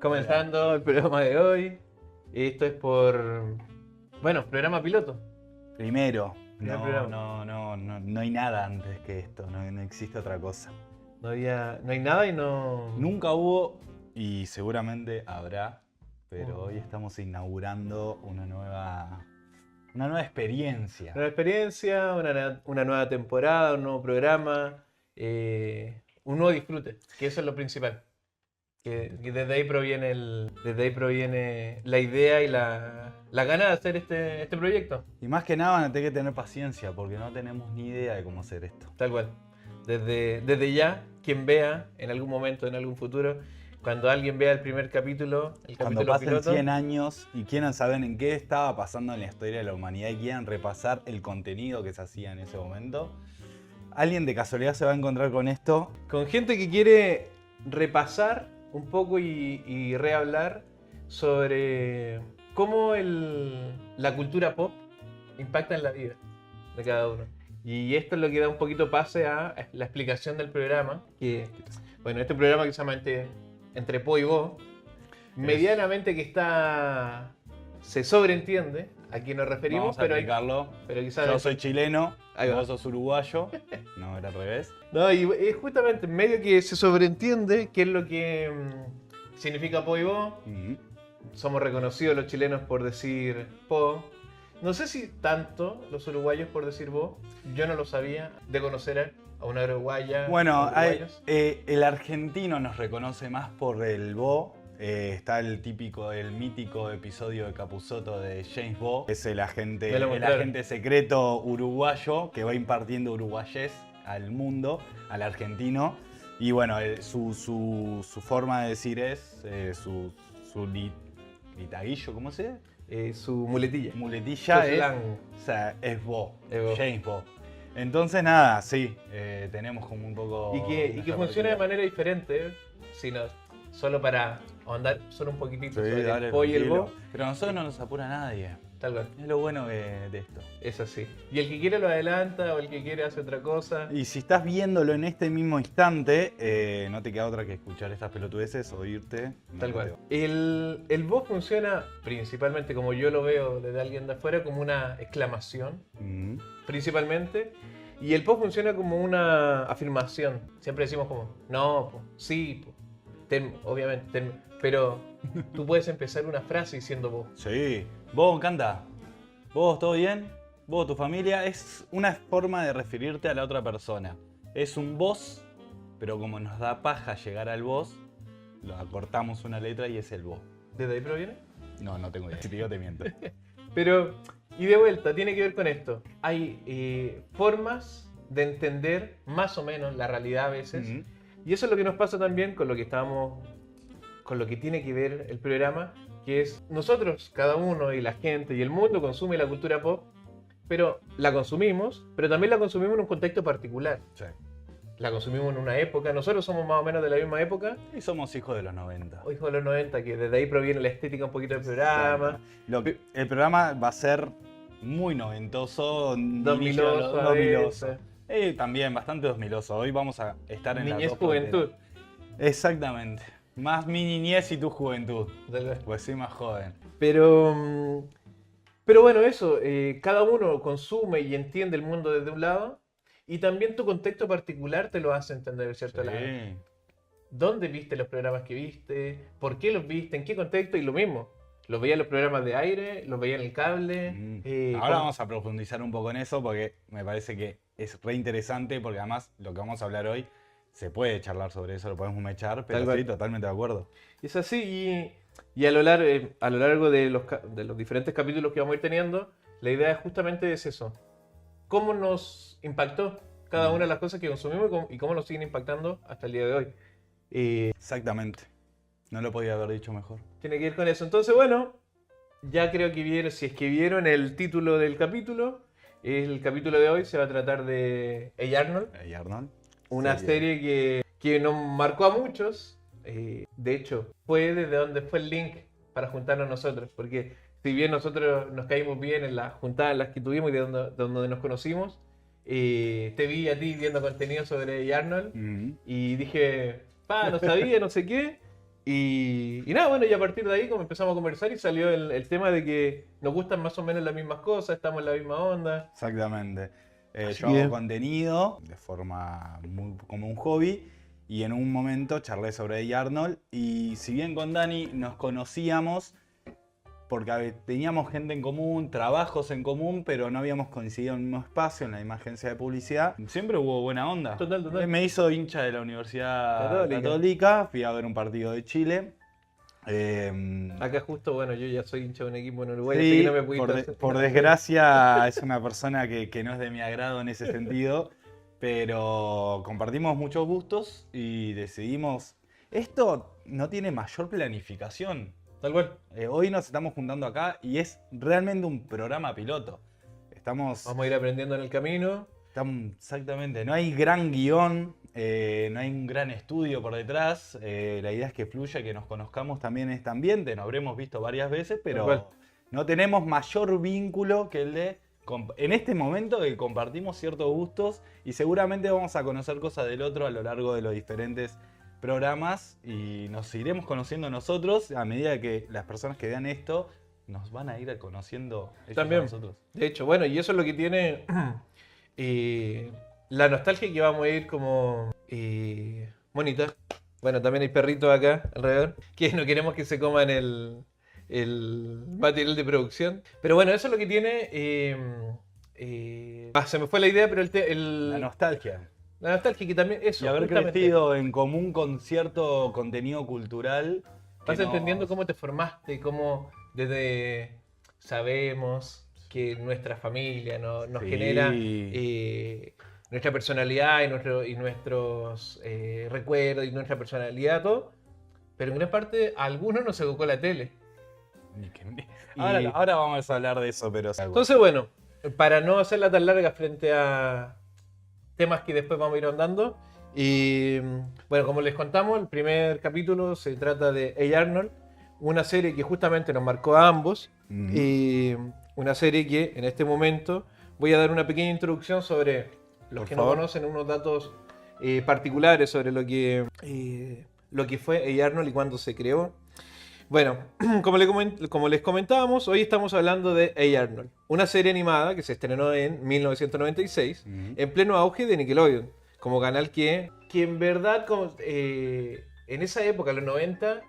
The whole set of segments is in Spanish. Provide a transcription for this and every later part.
Comenzando el programa de hoy. Esto es bueno, programa piloto. Primero, Primer no, programa. no hay nada antes que esto, no existe otra cosa. No hay nada y no... Nunca hubo y seguramente habrá, pero hoy estamos inaugurando una nueva experiencia. Nueva experiencia, una nueva temporada, un nuevo programa, un nuevo disfrute, que eso es lo principal. Que desde ahí proviene la idea y la gana de hacer este proyecto. Y más que nada van a tener que tener paciencia porque no tenemos ni idea de cómo hacer esto. Tal cual. Desde ya, quien vea en algún momento, en algún futuro, cuando alguien vea el primer capítulo, el Cuando capítulo pasen piloto, 100 años y quieran saber en qué estaba pasando en la historia de la humanidad y quieran repasar el contenido que se hacía en ese momento, alguien de casualidad se va a encontrar con esto. con gente que quiere repasar un poco y rehablar sobre cómo la cultura pop impacta en la vida de cada uno. Y esto es lo que da un poquito pase a la explicación del programa, que, bueno, este programa que se llama Entre Po y Vo, medianamente que se sobreentiende a quién nos referimos, Vamos a pero explicarlo. pero quizás Yo soy chileno, Ahí va. vos sos uruguayo. No, era al revés. No, y es justamente medio que se sobreentiende qué es lo que significa Po y Vo. Ujú. Somos reconocidos los chilenos por decir Po. No sé si tanto los uruguayos por decir Vo. Yo no lo sabía de conocer a una uruguaya. Bueno, uruguayos. el argentino nos reconoce más por el Bo. Está el mítico episodio de Capusotto de James Bo. Es el Me lo agente mostraron. secreto uruguayo que va impartiendo uruguayés al mundo, al argentino. Y bueno, su forma de decir es su litaguillo, ¿cómo se dice? Su muletilla. Muletilla Su es, slang. o sea, es Bo, Es Bo. James Bo. Entonces nada, sí, tenemos como un poco... Y que nuestra funciona de particularidad. manera diferente, sino solo para ahondar solo un poquitito Sí, sobre dale, el Po y el tranquilo. Bo. Pero a nosotros no nos apura nadie. Tal cual. Es lo bueno de esto. Es así. Y el que quiere lo adelanta o el que quiere hace otra cosa. Y si estás viéndolo en este mismo instante, no te queda otra que escuchar estas pelotudeces o irte. No Tal te cual. va. El voz funciona principalmente, como yo lo veo desde alguien de afuera, como una exclamación, Mm. principalmente. Y el po funciona como una afirmación. Siempre decimos como, no, po, sí, po, obviamente, pero tú puedes empezar una frase diciendo vos. Sí. Vos, canta. Vos, ¿todo bien? Vos, tu familia. Es una forma de referirte a la otra persona. Es un vos, pero como nos da paja llegar al vos, lo acortamos una letra y es el vos. ¿Desde ahí proviene? No tengo idea. Si te digo, te miento. Pero, y de vuelta, tiene que ver con esto. Hay formas de entender más o menos la realidad a veces. Ujú. Y eso es lo que nos pasa también con lo que con lo que tiene que ver el programa, que es nosotros, cada uno y la gente y el mundo consume la cultura pop, pero la consumimos, pero también la consumimos en un contexto particular. Sí. La consumimos en una época, nosotros somos más o menos de la misma época, Y somos hijos de los 90. o hijos de los 90, que desde ahí proviene la estética un poquito del programa. El programa va a ser muy noventoso, Dos inicio de miloso a 2000oso. veces. También bastante 2000oso. Hoy vamos a estar en Niñez, la juventud. Exactamente. Más mi niñez y tu juventud. Tal vez. Pues soy más joven. Pero bueno, eso, cada uno consume y entiende el mundo desde un lado y también tu contexto particular te lo hace entender de cierto lado. Sí. ¿Dónde viste los programas que viste? ¿Por qué los viste? ¿En qué contexto? Y lo mismo, los veía en los programas de aire, los veía en el cable. Ahora vamos a profundizar un poco en eso porque me parece que es re interesante porque además lo que vamos a hablar hoy se puede charlar sobre eso, lo podemos mechar, pero Tal cual. sí, totalmente de acuerdo. Es así y a lo largo de los diferentes capítulos que vamos a ir teniendo, la idea es justamente es eso. ¿Cómo nos impactó cada una de las cosas que consumimos y cómo nos siguen impactando hasta el día de hoy? Exactamente. No lo podía haber dicho mejor. Tiene que ver con eso. Entonces, bueno, ya creo que vieron, si es que vieron el título del capítulo, el capítulo de hoy se va a tratar de Hey Arnold, ¿Y Arnold? una serie que nos marcó a muchos. De hecho, fue desde donde fue el link para juntarnos nosotros, porque si bien nosotros nos caímos bien en las juntadas en las que tuvimos y de donde nos conocimos, te vi a ti viendo contenido sobre Hey Arnold Ujú. y dije, no sabía, no sé qué. Y nada, bueno, y a partir de ahí como empezamos a conversar y salió el tema de que nos gustan más o menos las mismas cosas, estamos en la misma onda. Exactamente. Así Yo que- hago contenido de forma como un hobby y en un momento charlé sobre Hey Arnold y si bien con Dani nos conocíamos porque teníamos gente en común, trabajos en común, pero no habíamos coincidido en el mismo espacio, en la misma agencia de publicidad, siempre hubo buena onda. Total. Él me hizo hincha de la Universidad Católica. Católica, fui a ver un partido de Chile. Acá justo, bueno, yo ya soy hincha de un equipo en Uruguay, Sí, así que no me pudiste hacer- por desgracia es una persona que no es de mi agrado en ese sentido, pero compartimos muchos gustos y decidimos, esto no tiene mayor planificación. Tal cual. Hoy nos estamos juntando acá y es realmente un programa piloto. Vamos a ir aprendiendo en el camino. Exactamente, no hay gran guión, no hay un gran estudio por detrás. La idea es que fluya, que nos conozcamos también en este ambiente. Nos habremos visto varias veces, Tal cual. pero no tenemos mayor vínculo que el de, en este momento, que compartimos ciertos gustos y seguramente vamos a conocer cosas del otro a lo largo de los diferentes programas y nos iremos conociendo nosotros a medida que las personas que vean esto nos van a ir conociendo ellos También. a nosotros. De hecho, bueno, y eso es lo que tiene la nostalgia que vamos a ir como bonita. Bueno, también hay perritos acá alrededor que no queremos que se coman el material de producción. Pero bueno, eso es lo que tiene. Se me fue la idea, pero La nostalgia. la nostalgia que también eso. Y haber justamente. crecido en común con cierto contenido cultural. que Vas entendiendo cómo te formaste, cómo desde sabemos que nuestra familia nos Sí. genera nuestra personalidad y nuestros recuerdos y nuestra personalidad, todo. Pero en gran parte a algunos nos evocó la tele. Ahora vamos a hablar de eso, pero... Entonces, bueno, para no hacerla tan larga frente a temas que después vamos a ir ahondando. Y bueno, como les contamos, el primer capítulo se trata de Hey Arnold, una serie que justamente nos marcó a ambos. Ujú. Y una serie que en este momento voy a dar una pequeña introducción sobre los Por que favor. no conocen unos datos particulares sobre lo que fue Hey Arnold y cuándo se creó. Bueno, como les comentábamos, hoy estamos hablando de Hey Arnold, una serie animada que se estrenó en 1996 Ujú. en pleno auge de Nickelodeon, como canal que en verdad en esa época, los 90,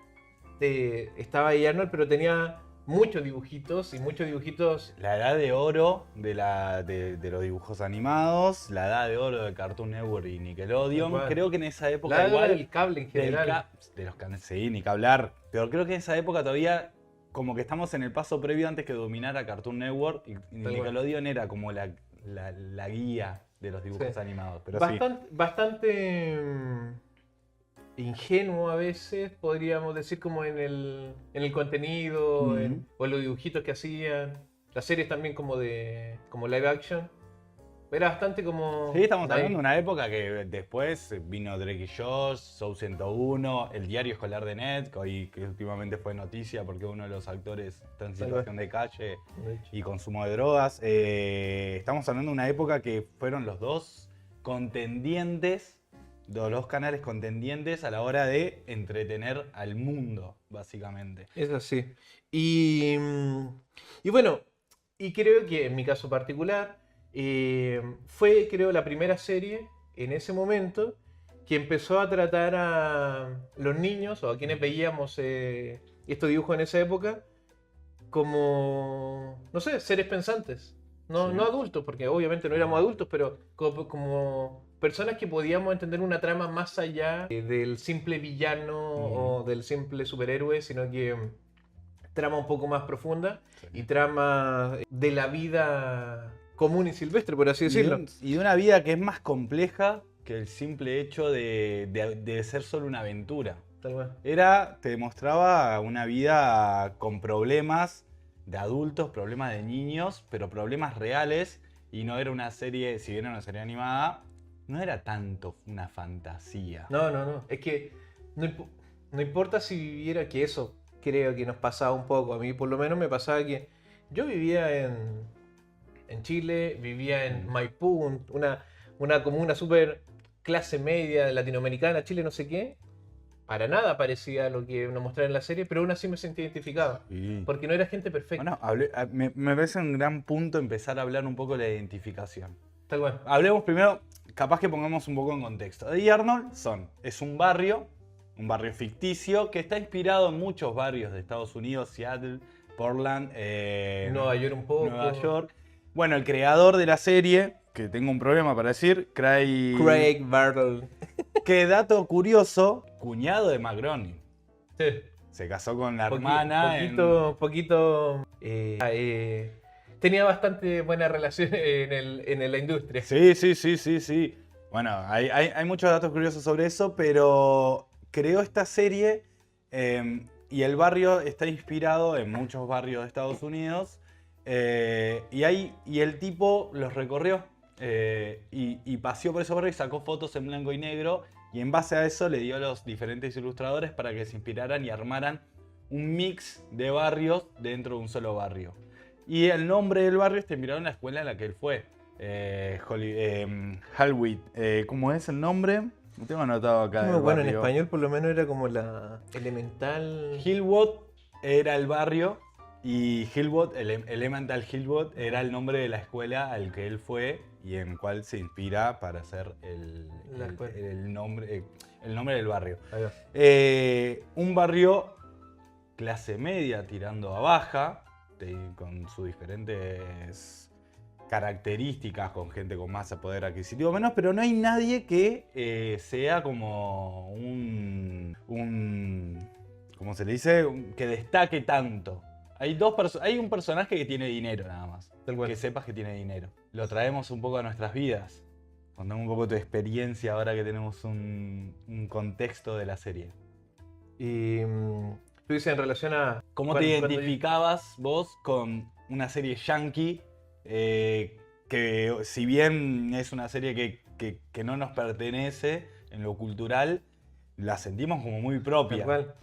estaba Hey Arnold, pero tenía muchos dibujitos y muchos dibujitos. La edad de oro de los dibujos animados, la edad de oro de Cartoon Network y Nickelodeon. Igual. Creo que en esa época La igual... del cable en general. de los canales, sí, ni que hablar. Pero creo que en esa época todavía como que estamos en el paso previo antes que dominara Cartoon Network y cual. Nickelodeon era como la guía de los dibujos Sí. animados. Pero Bastante ingenuo a veces, podríamos decir, como en el contenido, Ujú. o en los dibujitos que hacían. Las series también como live action. Era bastante como... sí, estamos ahí. hablando de una época que después vino Drake y Josh, Show 101, el diario escolar de Ned, que últimamente fue noticia porque uno de los actores está en situación de calle y consumo de drogas. Estamos hablando de una época que fueron los dos contendientes, los dos canales contendientes a la hora de entretener al mundo, básicamente. Es así. Y bueno, y creo que en mi caso particular, fue creo la primera serie en ese momento que empezó a tratar a los niños o a quienes veíamos estos dibujos en esa época como, no sé, seres pensantes. No, Sí. no adultos, porque obviamente no éramos adultos, pero como personas que podíamos entender una trama más allá del simple villano o del simple superhéroe, sino que trama un poco más profunda y trama de la vida común y silvestre, por así decirlo. Y de una vida que es más compleja que el simple hecho de ser solo una aventura. Tal cual. Te demostraba una vida con problemas de adultos, problemas de niños, pero problemas reales. Y no era una serie, si bien era una serie animada, no era tanto una fantasía. No. Es que no importa si viviera, que eso creo que nos pasaba un poco. A mí por lo menos me pasaba que yo vivía en Chile, vivía en Maipú, una comuna súper clase media latinoamericana, Chile no sé qué. para nada parecía a lo que nos mostraron en la serie, pero aún así me sentí identificado. Sí. Porque no era gente perfecta. Bueno, me parece un gran punto empezar a hablar un poco de la identificación. Tal cual. Hablemos primero, capaz que pongamos un poco en contexto. Ed y Arnold es un barrio ficticio que está inspirado en muchos barrios de Estados Unidos, Seattle, Portland, Nueva York un poco. Nueva York. Bueno, el creador de la serie, que tengo un problema para decir, Craig Bartle. Qué dato curioso, cuñado de Matt Groening. Sí. Se casó con la hermana. Tenía bastante buena relación en la industria. Sí. Bueno, hay muchos datos curiosos sobre eso, pero creó esta serie y el barrio está inspirado en muchos barrios de Estados Unidos y el tipo los recorrió y paseó por esos barrios y sacó fotos en blanco y negro y en base a eso le dio a los diferentes ilustradores para que se inspiraran y armaran un mix de barrios dentro de un solo barrio. Y el nombre del barrio está inspirado en la escuela en la que él fue. Hallway. ¿Cómo es el nombre? Lo tengo anotado acá. Muy bueno, en español por lo menos era como la elemental. Hillwood era el barrio y Hillwood, Elemental Hillwood, era el nombre de la escuela al que él fue y en cual se inspira para hacer el nombre del barrio. Un barrio clase media tirando a baja, con sus diferentes características, con gente con más poder adquisitivo o menos, pero no hay nadie que sea como ¿cómo se le dice? Que destaque tanto. Hay un personaje que tiene dinero nada más. Que sepas que tiene dinero. Lo traemos un poco a nuestras vidas. Contame un poco tu experiencia ahora que tenemos un contexto de la serie. Y tú dices en relación a... ¿Cómo te identificabas vos con una serie yankee que si bien es una serie que no nos pertenece en lo cultural, la sentimos como muy propia? Tal cual.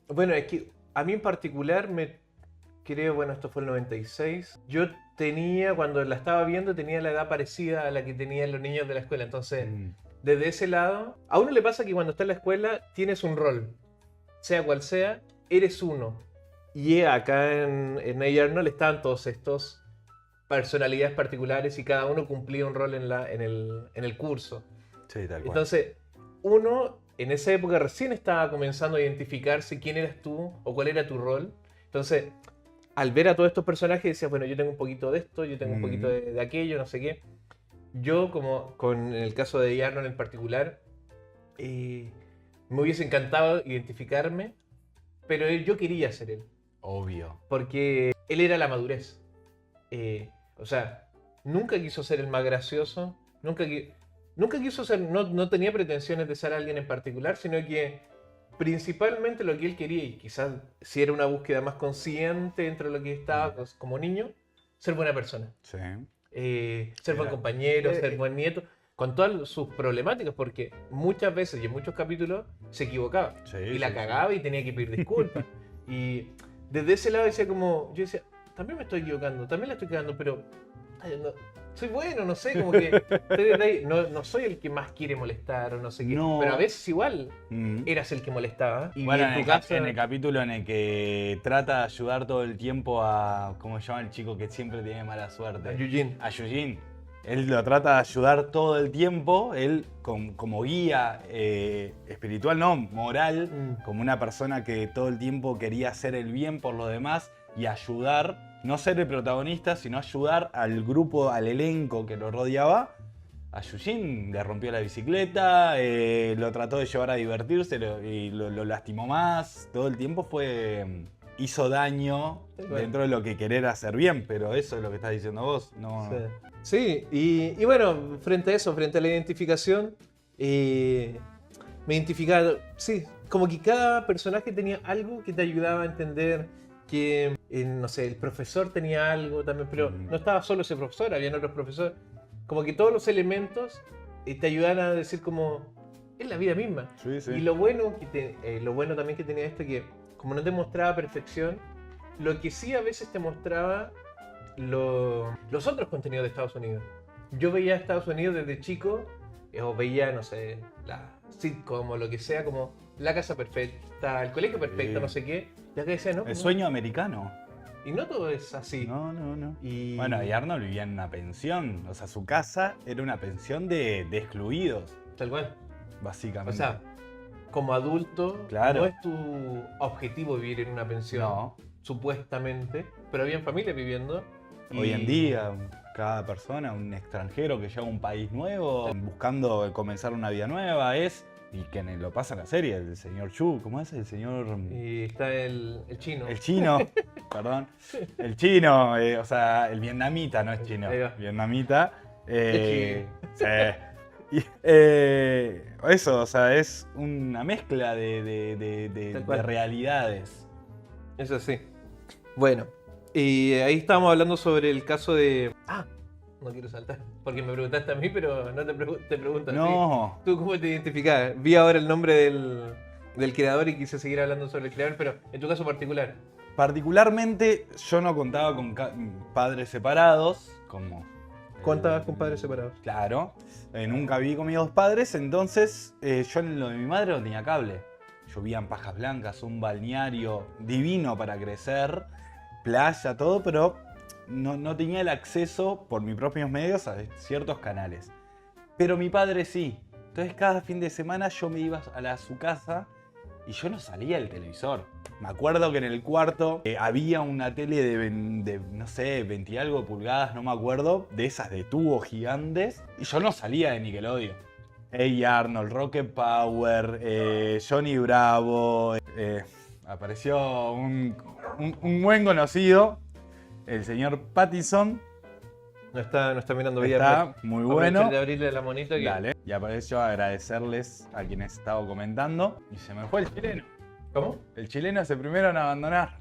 Bueno, es que a mí en particular bueno, esto fue el 96. Yo cuando la estaba viendo, tenía la edad parecida a la que tenían los niños de la escuela. Entonces, desde ese lado, a uno le pasa que cuando está en la escuela tienes un rol. Sea cual sea, eres uno. Y acá en Ed Arnold estaban todos estos personalidades particulares y cada uno cumplía un rol en el curso. Sí, tal cual. Entonces, uno en esa época recién estaba comenzando a identificarse quién eras tú o cuál era tu rol. Entonces, al ver a todos estos personajes decías, bueno, yo tengo un poquito de esto, yo tengo un poquito de aquello, no sé qué. Yo, como en el caso de Ed Arnold en particular, me hubiese encantado identificarme, pero yo quería ser él. Obvio. Porque él era la madurez. O sea, nunca quiso ser el más gracioso, nunca quiso ser, no tenía pretensiones de ser alguien en particular, sino que principalmente lo que él quería, y quizás si era una búsqueda más consciente dentro de lo que estaba como niño, ser buena persona. Sí. Ser buen compañero, ser buen nieto, con todas sus problemáticas, porque muchas veces y en muchos capítulos se equivocaba y la cagaba y tenía que pedir disculpas. Y desde ese lado yo decía, también me estoy equivocando, también la estoy cagando, pero soy bueno, no sé, como que no soy el que más quiere molestar o no sé qué. No. Pero a veces igual eras el que molestaba. Y bueno, en en el capítulo en el que trata de ayudar todo el tiempo a, ¿cómo se llama el chico que siempre tiene mala suerte? A Eugene. A Eugene. Él lo trata de ayudar todo el tiempo, él como guía espiritual, no, moral, como una persona que todo el tiempo quería hacer el bien por los demás y ayudar. No ser el protagonista, sino ayudar al grupo, al elenco que lo rodeaba. A Eugene le rompió la bicicleta, lo trató de llevar a divertirse y lo lastimó más. Todo el tiempo hizo daño dentro de lo que querer hacer bien, pero eso es lo que estás diciendo vos. No. Sí, y bueno, frente a eso, frente a la identificación, me identificaba, sí, como que cada personaje tenía algo que te ayudaba a entender que, no sé, el profesor tenía algo también, pero no estaba solo ese profesor, había otros profesores. Como que todos los elementos te ayudaban a decir como, es la vida misma. Sí, sí. Y lo bueno también que tenía esto, que como no te mostraba perfección, lo que sí a veces te mostraba los otros contenidos de Estados Unidos. Yo veía a Estados Unidos desde chico o veía, no sé, la sitcom o lo que sea, como La Casa Perfecta, El Colegio Perfecto, Sí. no sé qué. Ya que decía, ¿no? El Como- sueño americano. Y no todo es así. No. Y... Bueno, y Arnold vivía en una pensión. O sea, su casa era una pensión de excluidos, Tal cual. O básicamente. sea, como adulto, Claro. no es tu objetivo vivir en una pensión, No. supuestamente, pero había familias viviendo. Hoy en y- día, cada persona, un extranjero que llega a un país nuevo, buscando comenzar una vida nueva, y que lo pasa en la serie, el señor Chu, ¿cómo es? El señor... Y está el chino. El chino, perdón. El chino, o sea, el vietnamita, no es chino. Ahí va. Vietnamita. Sí. Y, eso, o sea, es una mezcla Tal cual. de realidades. Eso sí. Bueno, y ahí estábamos hablando sobre el caso de... Ah, no quiero saltar, porque me preguntaste a mí, pero no te pregunto a ti. No, ¿Tú cómo te identificas? Vi ahora el nombre del creador y quise seguir hablando sobre el creador, pero en tu caso particular. particularmente yo no contaba con padres separados, como... ¿Contabas con padres separados? Claro, nunca viví con mis dos padres, entonces yo en lo de mi madre no tenía cable. Llovían Pajas Blancas, un balneario divino para crecer, playa, todo, pero no tenía el acceso por mis propios medios a ciertos canales. Pero mi padre sí. Entonces cada fin de semana yo me iba a su casa y yo no salía del televisor. Me acuerdo que en el cuarto había una tele de, no sé, 20 y algo pulgadas, no me acuerdo, de esas de tubos gigantes, y yo no salía de Nickelodeon. Hey Arnold, Rocket Power, Johnny Bravo, apareció un buen conocido, el señor Pattison. No está mirando bien. Está muy bueno. De abrirle la monita que... Dale. Y aprovecho a agradecerles a quienes estaba comentando. Y se me fue el chileno. ¿Cómo? El chileno es el primero en abandonar.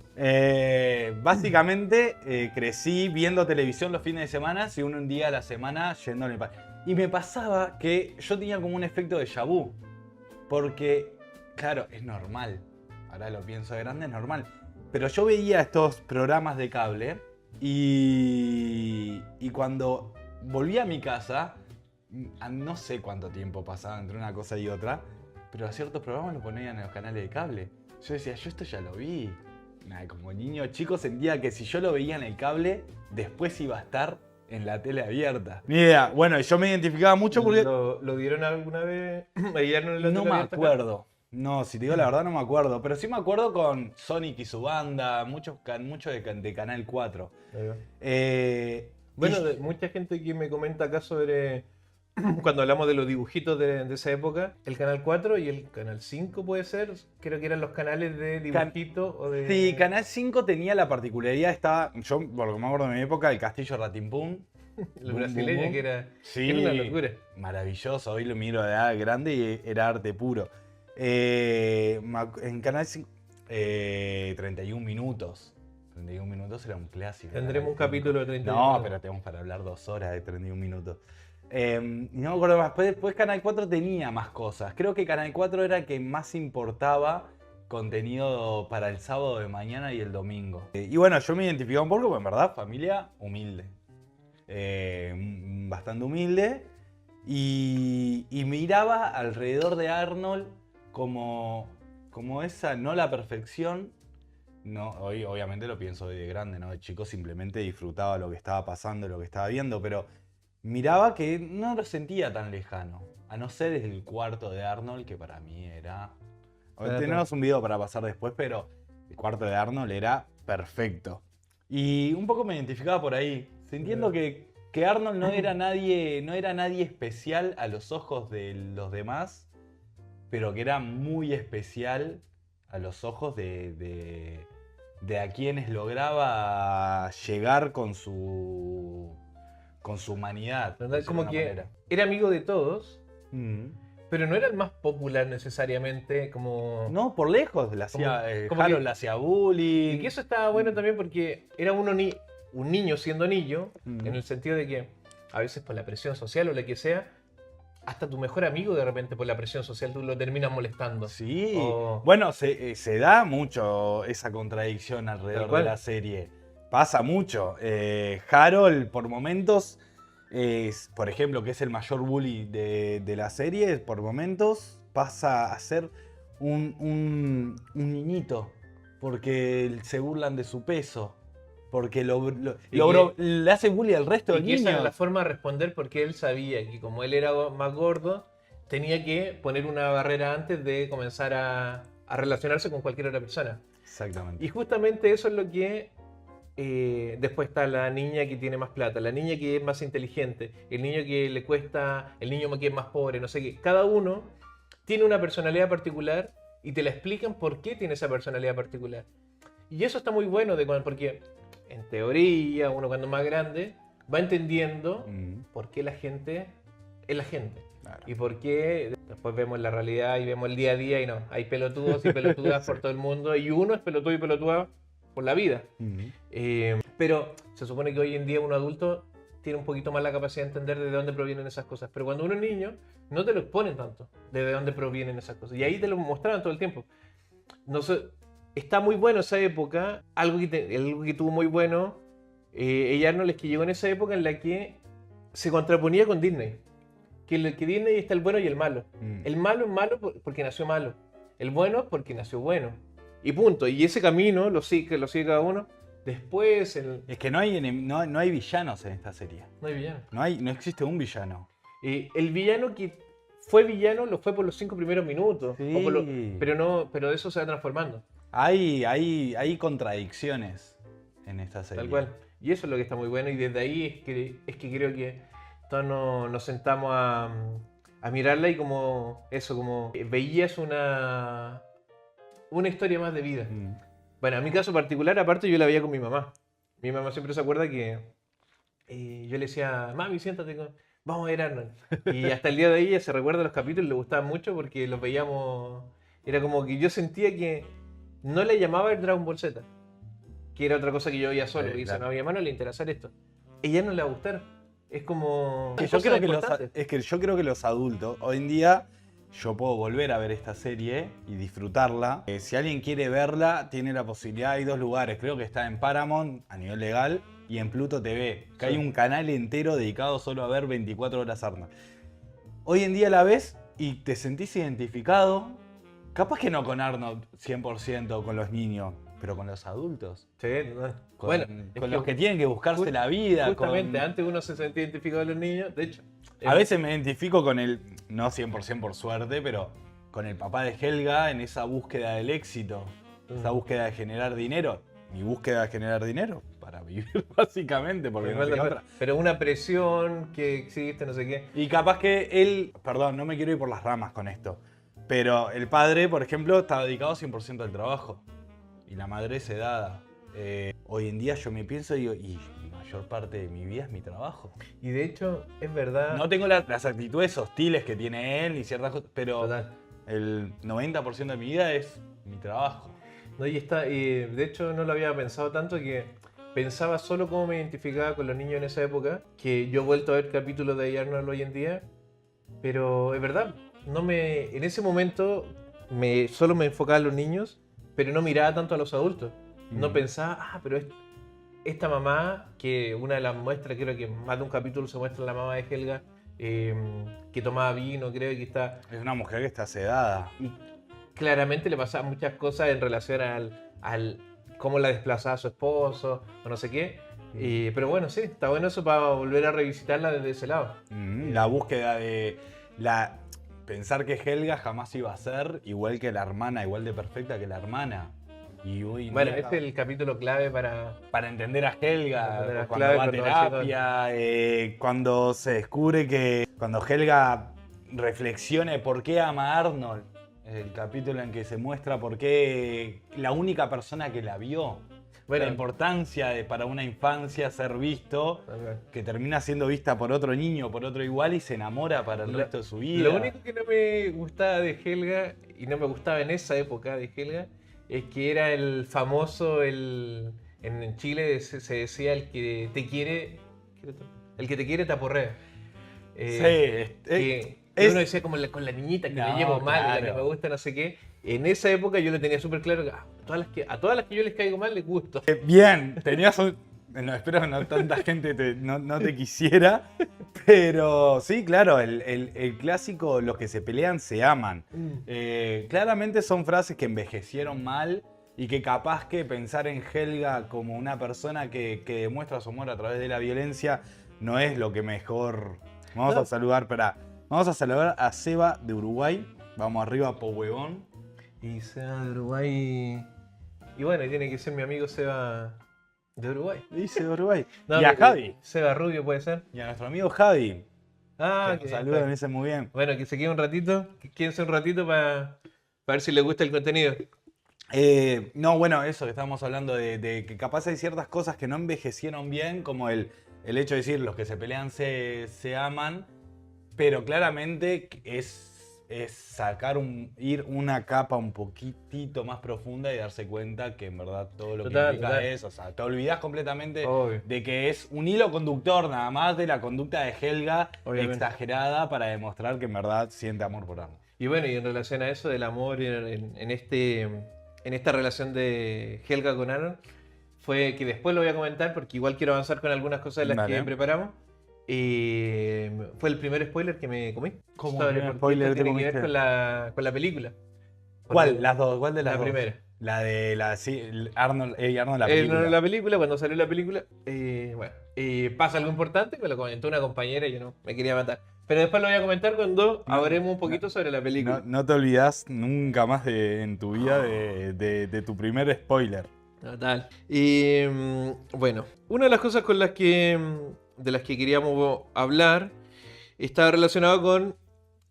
Básicamente crecí viendo televisión los fines de semana, y un día a la semana yendo al parque. Y me pasaba que yo tenía como un efecto de déjà vu. Porque, claro, es normal. Ahora lo pienso de grande, es normal. Pero yo veía estos programas de cable y cuando volví a mi casa, no sé cuánto tiempo pasaba entre una cosa y otra, pero a ciertos programas lo ponían en los canales de cable. Yo decía, yo esto ya lo vi. Nada, como niño chico sentía que si yo lo veía en el cable, después iba a estar en la tele abierta. Ni idea. Bueno, yo me identificaba mucho porque... ¿Lo dieron alguna vez? ¿Veían en la No tele me abierta acá? acuerdo. No, si te digo la verdad no me acuerdo. Pero sí me acuerdo con Sonic y su banda, mucho de Canal 4. Ahí va. Eh, Bueno, y- mucha gente que me comenta acá sobre cuando hablamos de los dibujitos de esa época, el canal 4 y el canal 5 puede ser, creo que eran los canales de dibujitos o de... Sí, Canal 5 tenía la particularidad, estaba, yo por lo que me acuerdo de mi época, el Castillo Ratimpún. Los Boom, brasileños, boom, boom. que era, Sí, que era una locura. maravilloso. Hoy lo miro de edad grande y era arte puro. En Canal 5, 31 minutos. 31 minutos era un clásico. Tendremos un Canal 5. capítulo de 30 No, minutos. pero tenemos para hablar 2 horas de 31 minutos. Y no me acuerdo más. Después Canal 4 tenía más cosas. Creo que Canal 4 era el que más importaba contenido para el sábado de mañana y el domingo. Y bueno, yo me identificaba un poco, porque en verdad, familia humilde. Bastante humilde. Y miraba alrededor de Arnold como esa, no la perfección. No, hoy obviamente lo pienso de grande, ¿no? De chico simplemente disfrutaba lo que estaba pasando, lo que estaba viendo, pero miraba que no lo sentía tan lejano. A no ser desde el cuarto de Arnold, que para mí era... Tenemos un video para pasar después, pero el cuarto de Arnold era perfecto. Y un poco me identificaba por ahí, sintiendo que Arnold no era nadie especial a los ojos de los demás, pero que era muy especial a los ojos de a quienes lograba llegar con su humanidad. ¿Verdad? de Como alguna que manera. era amigo de todos, Mm. pero no era el más popular necesariamente, como... No, por lejos, le hacía, como Harold que- le hacía bullying. Y que eso estaba bueno también porque era un niño siendo niño, Mm. en el sentido de que a veces por la presión social o lo que sea, hasta tu mejor amigo de repente por la presión social tú lo terminas molestando. Sí, O- bueno, se da mucho esa contradicción alrededor Tal cual. de la serie. Pasa mucho. Harold, por momentos, por ejemplo, que es el mayor bully de la serie, por momentos pasa a ser un niñito, porque se burlan de su peso, porque le hace bully al resto de Y que esa era la niños. forma de responder porque él sabía que como él era más gordo, tenía que poner una barrera antes de comenzar a relacionarse con cualquier otra persona. Exactamente. Y justamente eso es lo que después está la niña que tiene más plata, la niña que es más inteligente, el niño que le cuesta, el niño que es más pobre, no sé qué. Cada uno tiene una personalidad particular y te la explican por qué tiene esa personalidad particular. Y eso está muy bueno porque en teoría uno cuando es más grande va entendiendo por qué la gente es la gente. Claro. Y por qué después vemos la realidad y vemos el día a día y no, hay pelotudos y pelotudas por todo el mundo y uno es pelotudo y pelotuda por la vida. Pero se supone que hoy en día un adulto tiene un poquito más la capacidad de entender de dónde provienen esas cosas. Pero cuando uno es niño, no te lo exponen tanto de dónde provienen esas cosas. Y ahí te lo mostraban todo el tiempo. No sé, está muy bueno esa época. Algo que tuvo muy bueno, Arnold, es que llegó en esa época en la que se contraponía con Disney. Que Disney está el bueno y el malo. El malo es malo porque nació malo. El bueno es porque nació bueno. Y punto. Y ese camino lo sigue cada uno. Después, Es que no hay villanos en esta serie. no hay villano. No existe un villano. El villano que fue villano lo fue por los 5 primeros minutos. Sí. Pero de eso se va transformando. Hay contradicciones en esta serie. Tal cual. Y eso es lo que está muy bueno. Y desde ahí es que creo que todos nos sentamos a mirarla y como eso, como veías una historia más de vida. Bueno, en mi caso particular, aparte yo la veía con mi mamá. Mi mamá siempre se acuerda que yo le decía, mami, siéntate, vamos a ver Arnold. Y hasta el día de hoy ella se recuerda los capítulos, le gustaban mucho porque los veíamos. Era como que yo sentía que no le llamaba el Dragon Ball Z, que era otra cosa que yo veía solo. Y dice, claro. no, a mi mamá no le interesa esto. Ella no le va a gustar. Es como. Yo creo que los adultos, hoy en día, yo puedo volver a ver esta serie y disfrutarla. Si alguien quiere verla, tiene la posibilidad. Hay 2 lugares, creo que está en Paramount a nivel legal y en Pluto TV, que hay un canal entero dedicado solo a ver 24 horas Arnold. Hoy en día la ves y te sentís identificado, capaz que no con Arnold 100% con los niños, pero con los adultos. Sí, no. Con, Bueno, con los que tienen que buscarse la vida. Justamente, antes uno se sentía identificado con los niños. De hecho, A veces me identifico con el, no 100% por suerte, pero con el papá de Helga en esa búsqueda del éxito, esa búsqueda de generar dinero. Mi búsqueda de generar dinero para vivir, básicamente, porque no tenía otra. Pero una presión que existe, no sé qué. Y capaz que él, perdón, no me quiero ir por las ramas con esto, pero el padre, por ejemplo, está dedicado 100% al trabajo y la madre sedada. Hoy en día yo me pienso y digo, y la mayor parte de mi vida es mi trabajo. Y de hecho, es verdad. No tengo las actitudes hostiles que tiene él y ciertas cosas, pero Total. el 90% de mi vida es mi trabajo. No, y de hecho, no lo había pensado tanto que pensaba solo cómo me identificaba con los niños en esa época, que yo he vuelto a ver capítulos de Arnold hoy en día, pero es verdad, en ese momento solo me enfocaba en los niños, pero no miraba tanto a los adultos. No pensaba, pero esta mamá, que una de las muestras, creo que más de un capítulo se muestra la mamá de Helga, que tomaba vino, creo que está. Es una mujer que está sedada. Y claramente le pasaban muchas cosas en relación al cómo la desplazaba su esposo, o no sé qué. Pero bueno, sí, está bueno eso para volver a revisitarla desde ese lado. La búsqueda de pensar que Helga jamás iba a ser igual que la hermana, igual de perfecta que la hermana. Y Bueno, este es el capítulo clave para entender a Helga, entender cuando clave, va a cuando va terapia, cuando se descubre que cuando Helga reflexione por qué ama a Arnold, el capítulo en que se muestra por qué la única persona que la vio, Bueno. la importancia para una infancia ser visto, que termina siendo vista por otro niño, por otro igual y se enamora para el resto de su vida. Lo único que no me gustaba de Helga, y no me gustaba en esa época de Helga, es que era el famoso, en Chile se decía el que te quiere te aporrea. Que uno decía como con la niñita que me llevo mal, claro. la que me gusta, no sé qué. En esa época yo lo tenía súper claro que a todas las que yo les caigo mal les gusto. Bien, tenías No, espero que no tanta gente no te quisiera. Pero sí, claro, el clásico, los que se pelean se aman. Claramente son frases que envejecieron mal y que capaz que pensar en Helga como una persona que demuestra su amor a través de la violencia no es lo que mejor. Vamos a saludar, vamos a saludar a Seba de Uruguay. Vamos arriba, po huevón. Y Seba de Uruguay. Y bueno, tiene que ser mi amigo Seba de Uruguay. Dice de Uruguay. No, y a Javi. Seba Rubio puede ser. Y a nuestro amigo Javi. Ah, que nos saluda, me dice muy bien. Bueno, que se quede un ratito. Quédense un ratito para ver si les gusta el contenido. No, bueno, eso que estábamos hablando de que capaz hay ciertas cosas que no envejecieron bien, como el hecho de decir los que se pelean se aman, pero claramente es ir una capa un poquitito más profunda y darse cuenta que en verdad todo lo que implica es, o sea, te olvidás completamente de que es un hilo conductor nada más de la conducta de Helga exagerada para demostrar que en verdad siente amor por ambos. Y bueno, y en relación a eso del amor en esta relación de Helga con Aaron, fue que después lo voy a comentar porque igual quiero avanzar con algunas cosas de las que preparamos. Fue el primer spoiler que me comí. ¿Cómo el primer spoiler tiene que ver con la película. ¿Cuál? ¿Las dos? ¿Cuál de las dos? La primera. La de Arnold, la película. La película, cuando salió la película, pasa algo importante, me lo comentó una compañera y yo no me quería matar. Pero después lo voy a comentar cuando hablemos un poquito sobre la película. No te olvidas nunca más en tu vida de tu primer spoiler. Total. Y bueno, una de las cosas de las que queríamos hablar estaba relacionado con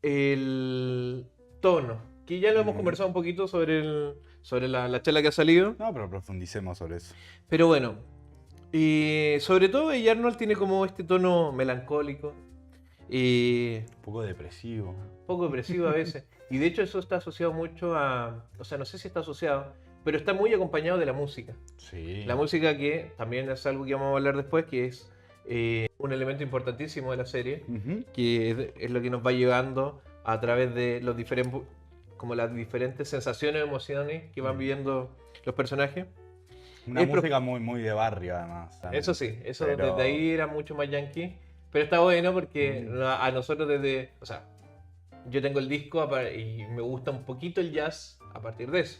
el tono, que ya lo hemos conversado un poquito sobre la charla que ha salido. No, pero profundicemos sobre eso. Pero bueno, sobre todo Arnold tiene como este tono melancólico. Un poco depresivo. Un poco depresivo a veces. Y de hecho eso está asociado mucho o sea, no sé si está asociado, pero está muy acompañado de la música. Sí. La música que también es algo que vamos a hablar después, que es un elemento importantísimo de la serie, que es lo que nos va llevando a través de las diferentes sensaciones o emociones que van viviendo los personajes. Una música muy, muy de barrio, además. También. Eso sí, desde ahí era mucho más yankee. Pero está bueno porque a nosotros o sea, yo tengo el disco y me gusta un poquito el jazz a partir de eso.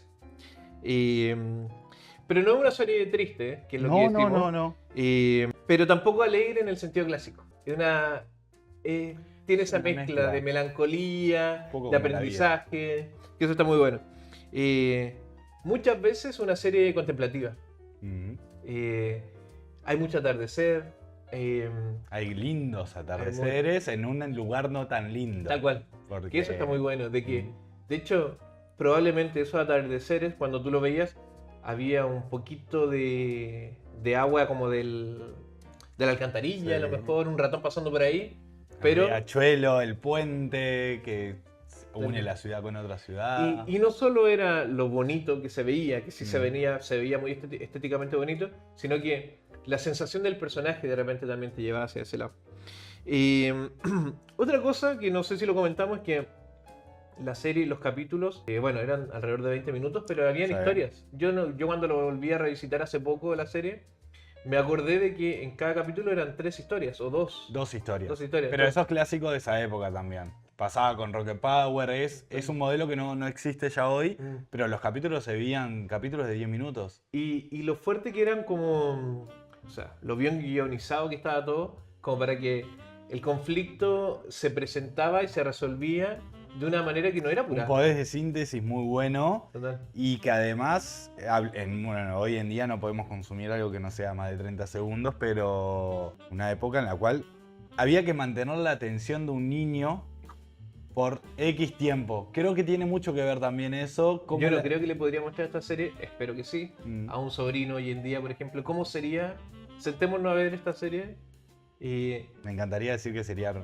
Pero no es una serie triste, que es lo que decimos. No. Pero tampoco alegre en el sentido clásico. Tiene esa mezcla de melancolía, de aprendizaje, que eso está muy bueno. Muchas veces una serie contemplativa. Hay mucho atardecer. Hay lindos atardeceres en un lugar no tan lindo. Tal cual. Que eso está muy bueno. De hecho, probablemente esos atardeceres, cuando tú lo veías, había un poquito de agua como de la alcantarilla, a lo mejor un ratón pasando por ahí. Pero el riachuelo, el puente que une la ciudad con otra ciudad. Y no solo era lo bonito que se veía, que sí se veía muy estéticamente bonito, sino que la sensación del personaje de repente también te llevaba hacia ese lado. Otra cosa que no sé si lo comentamos es que la serie, los capítulos, eran alrededor de 20 minutos, pero habían historias. Yo cuando lo volví a revisitar hace poco la serie, me acordé de que en cada capítulo eran 3 historias, o 2. Dos historias. Dos historias. Pero eso es clásico de esa época también. Pasaba con Rocket Power, es un modelo que no existe ya hoy, pero los capítulos se veían capítulos de 10 minutos. Y lo fuerte que eran como, o sea, lo bien guionizado que estaba todo, como para que el conflicto se presentaba y se resolvía de una manera que no era pura. Un poder de síntesis muy bueno. Total. Y que además, hoy en día no podemos consumir algo que no sea más de 30 segundos, pero una época en la cual había que mantener la atención de un niño por X tiempo. Creo que tiene mucho que ver también eso. Yo no creo que le podría mostrar esta serie, espero que sí, a un sobrino hoy en día, por ejemplo. ¿Cómo sería? Sentémonos a ver esta serie y... Me encantaría decir que sería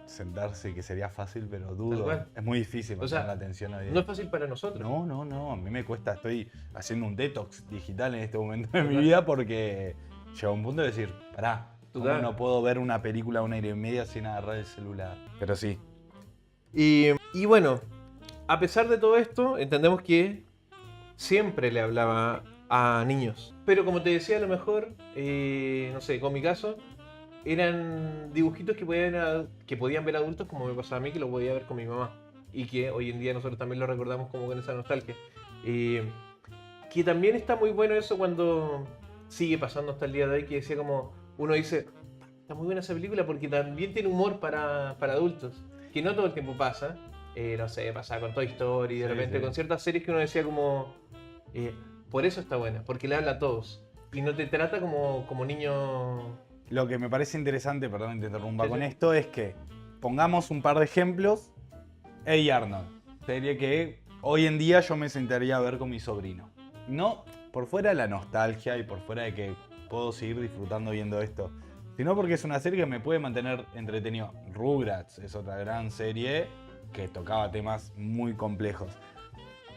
sentarse, que sería fácil, pero dudo. Es muy difícil mantener la atención hoy. No es fácil para nosotros. No, a mí me cuesta. Estoy haciendo un detox digital en este momento de mi vida porque llega un punto de decir, pará, ¿cómo no puedo ver una película 1 hora y media sin agarrar el celular? Pero sí. Y bueno, a pesar de todo esto, entendemos que siempre le hablaba a niños. Pero como te decía, a lo mejor, no sé, con mi caso, eran dibujitos que podían ver adultos, como me pasaba a mí, que lo podía ver con mi mamá. Y que hoy en día nosotros también lo recordamos como con esa nostalgia. Que también está muy bueno eso cuando sigue pasando hasta el día de hoy, que decía como, uno dice, está muy buena esa película porque también tiene humor para adultos, que no todo el tiempo pasa. No sé, pasa con Toy Story, de Sí, repente sí. con ciertas series que uno decía como, por eso está buena, porque le habla a todos. Y no te trata como niño. Lo que me parece interesante, perdón que te interrumpa Sí, con sí. esto, es que pongamos un par de ejemplos. Hey Arnold, serie que hoy en día yo me sentaría a ver con mi sobrino. No por fuera de la nostalgia y por fuera de que puedo seguir disfrutando viendo esto, sino porque es una serie que me puede mantener entretenido. Rugrats es otra gran serie que tocaba temas muy complejos.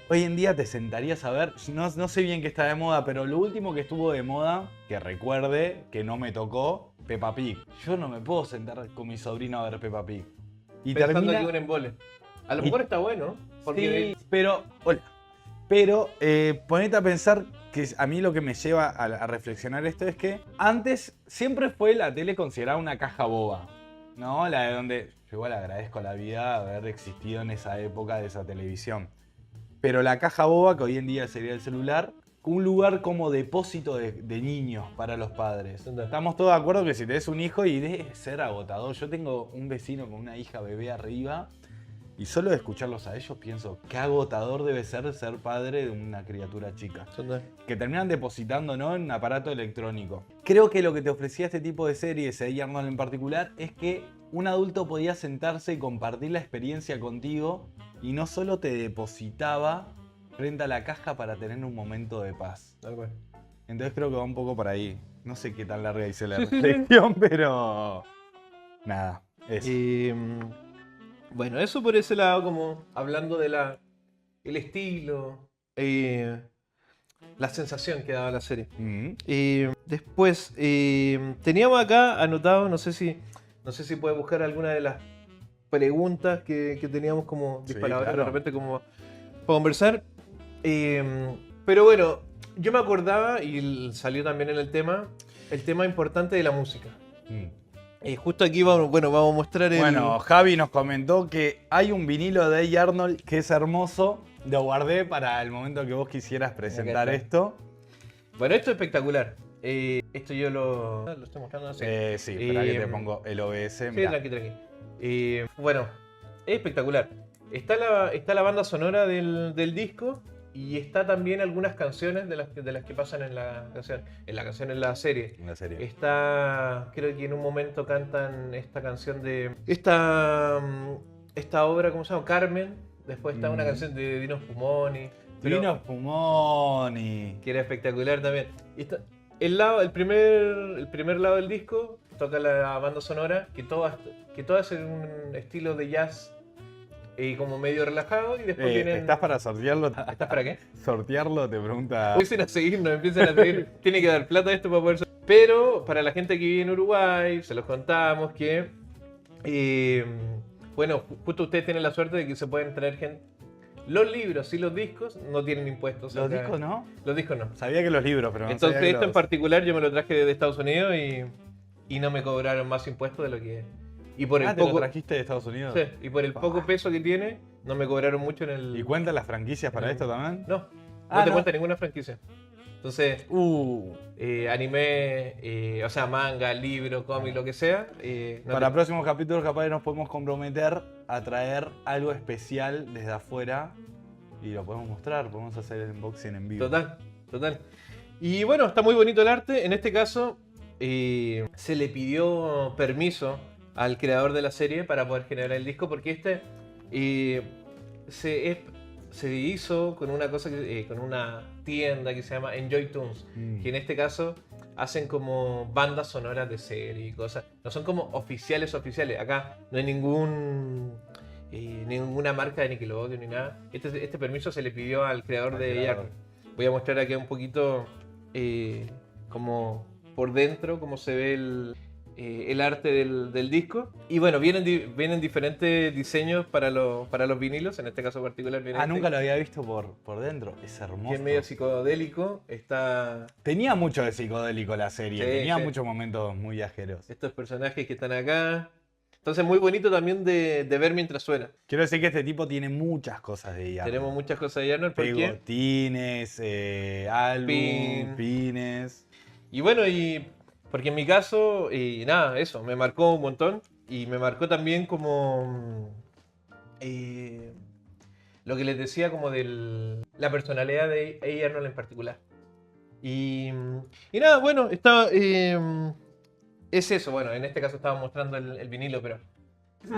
Hoy en día te sentarías a ver, no sé bien qué está de moda, pero lo último que estuvo de moda, que recuerde, que no me tocó, Peppa Pig. Yo no me puedo sentar con mi sobrino a ver Peppa Pig. Y Pensando termina... que un embole. A lo y- mejor está bueno, porque Sí, pero... Hola. Pero ponete a pensar que a mí lo que me lleva a reflexionar esto es que antes siempre fue la tele considerada una caja boba, ¿no? La de donde yo igual agradezco a la vida haber existido en esa época de esa televisión. Pero la caja boba, que hoy en día sería el celular, un lugar como depósito de niños para los padres. Estamos todos de acuerdo que si tenés un hijo y debe ser agotador. Yo tengo un vecino con una hija bebé arriba y solo de escucharlos a ellos pienso qué agotador debe ser padre de una criatura chica. Que terminan depositando, ¿no?, en un aparato electrónico. Creo que lo que te ofrecía este tipo de series, Hey Arnold en particular, es que un adulto podía sentarse y compartir la experiencia contigo y no solo te depositaba frente a la caja para tener un momento de paz. Entonces creo que va un poco por ahí. No sé qué tan larga hice la reflexión, pero... Nada, eso. Bueno, eso por ese lado, como hablando de el estilo, la sensación que daba la serie. Después, teníamos acá anotado, no sé si puedes buscar alguna de las preguntas que teníamos como Sí, disparadores claro. de repente como para conversar. Pero bueno, yo me acordaba, y salió también en el tema importante de la música. Justo aquí vamos a mostrar el... Bueno, Javi nos comentó que hay un vinilo de Hey Arnold que es hermoso. Lo guardé para el momento que vos quisieras presentar Acá está. esto. Bueno, esto es espectacular. Esto yo lo estoy mostrando, no sé. Sí, espera que te pongo el OBS. Sí, Mirá. tranqui. Bueno, es espectacular. Está la banda sonora del disco y está también algunas canciones de las que pasan en la canción. En la serie. En la serie. Creo que en un momento cantan esta canción de... Esta obra, ¿cómo se llama? Carmen. Después está una canción de Dino Spumoni. Dino Spumoni. Que era espectacular también. Y el primer lado del disco toca la banda sonora, que todas es en un estilo de jazz como medio relajado, y después vienen... ¿Estás para sortearlo? ¿Estás para qué? Sortearlo, te pregunta. Empiecen a seguir. Tiene que dar plata esto para poder... Pero para la gente que vive en Uruguay, se los contamos que... bueno, justo ustedes tienen la suerte de que se pueden traer gente... Los libros y los discos no tienen impuestos. ¿Los discos no? Los discos no. Sabía que los libros, pero no Entonces sabía que esto en los... particular yo me lo traje de Estados Unidos y no me cobraron más impuestos de lo que... Y por el ¿te lo poco... trajiste de Estados Unidos? Sí, y por el poco peso que tiene, no me cobraron mucho en el... ¿Y cuentan las franquicias para esto también? No, Ah, te no. cuenta ninguna franquicia. Entonces, anime, o sea, manga, libro, cómic, lo que sea. Para próximos capítulos capaz que nos podemos comprometer a traer algo especial desde afuera y lo podemos mostrar, podemos hacer el unboxing en vivo. Total. Y bueno, está muy bonito el arte. En este caso, se le pidió permiso al creador de la serie para poder generar el disco, porque se hizo con una cosa con una tienda que se llama Enjoy Tunes, que en este caso hacen como bandas sonoras de serie y cosas. No son como oficiales. Acá no hay ninguna marca de Nickelodeon ni nada. Este permiso se le pidió al creador de Arnold. Voy a mostrar aquí un poquito como por dentro cómo se ve el arte del disco. Y bueno, vienen diferentes diseños para los vinilos, en este caso particular viene Nunca lo había visto por dentro. Es hermoso. que es medio psicodélico. Tenía mucho de psicodélico la serie, Sí, tenía sí. muchos momentos muy viajeros. Estos personajes que están acá. Entonces muy bonito también de ver mientras suena. Quiero decir que este tipo tiene muchas cosas de Arnold. Tenemos muchas cosas de Arnold porque... Pegotines, álbum, Pin. pines. Y bueno, porque en mi caso, nada, eso, me marcó un montón. Y me marcó también como lo que les decía como de la personalidad de A. Arnold en particular. Y nada, bueno, es eso, bueno, en este caso estaba mostrando el vinilo, pero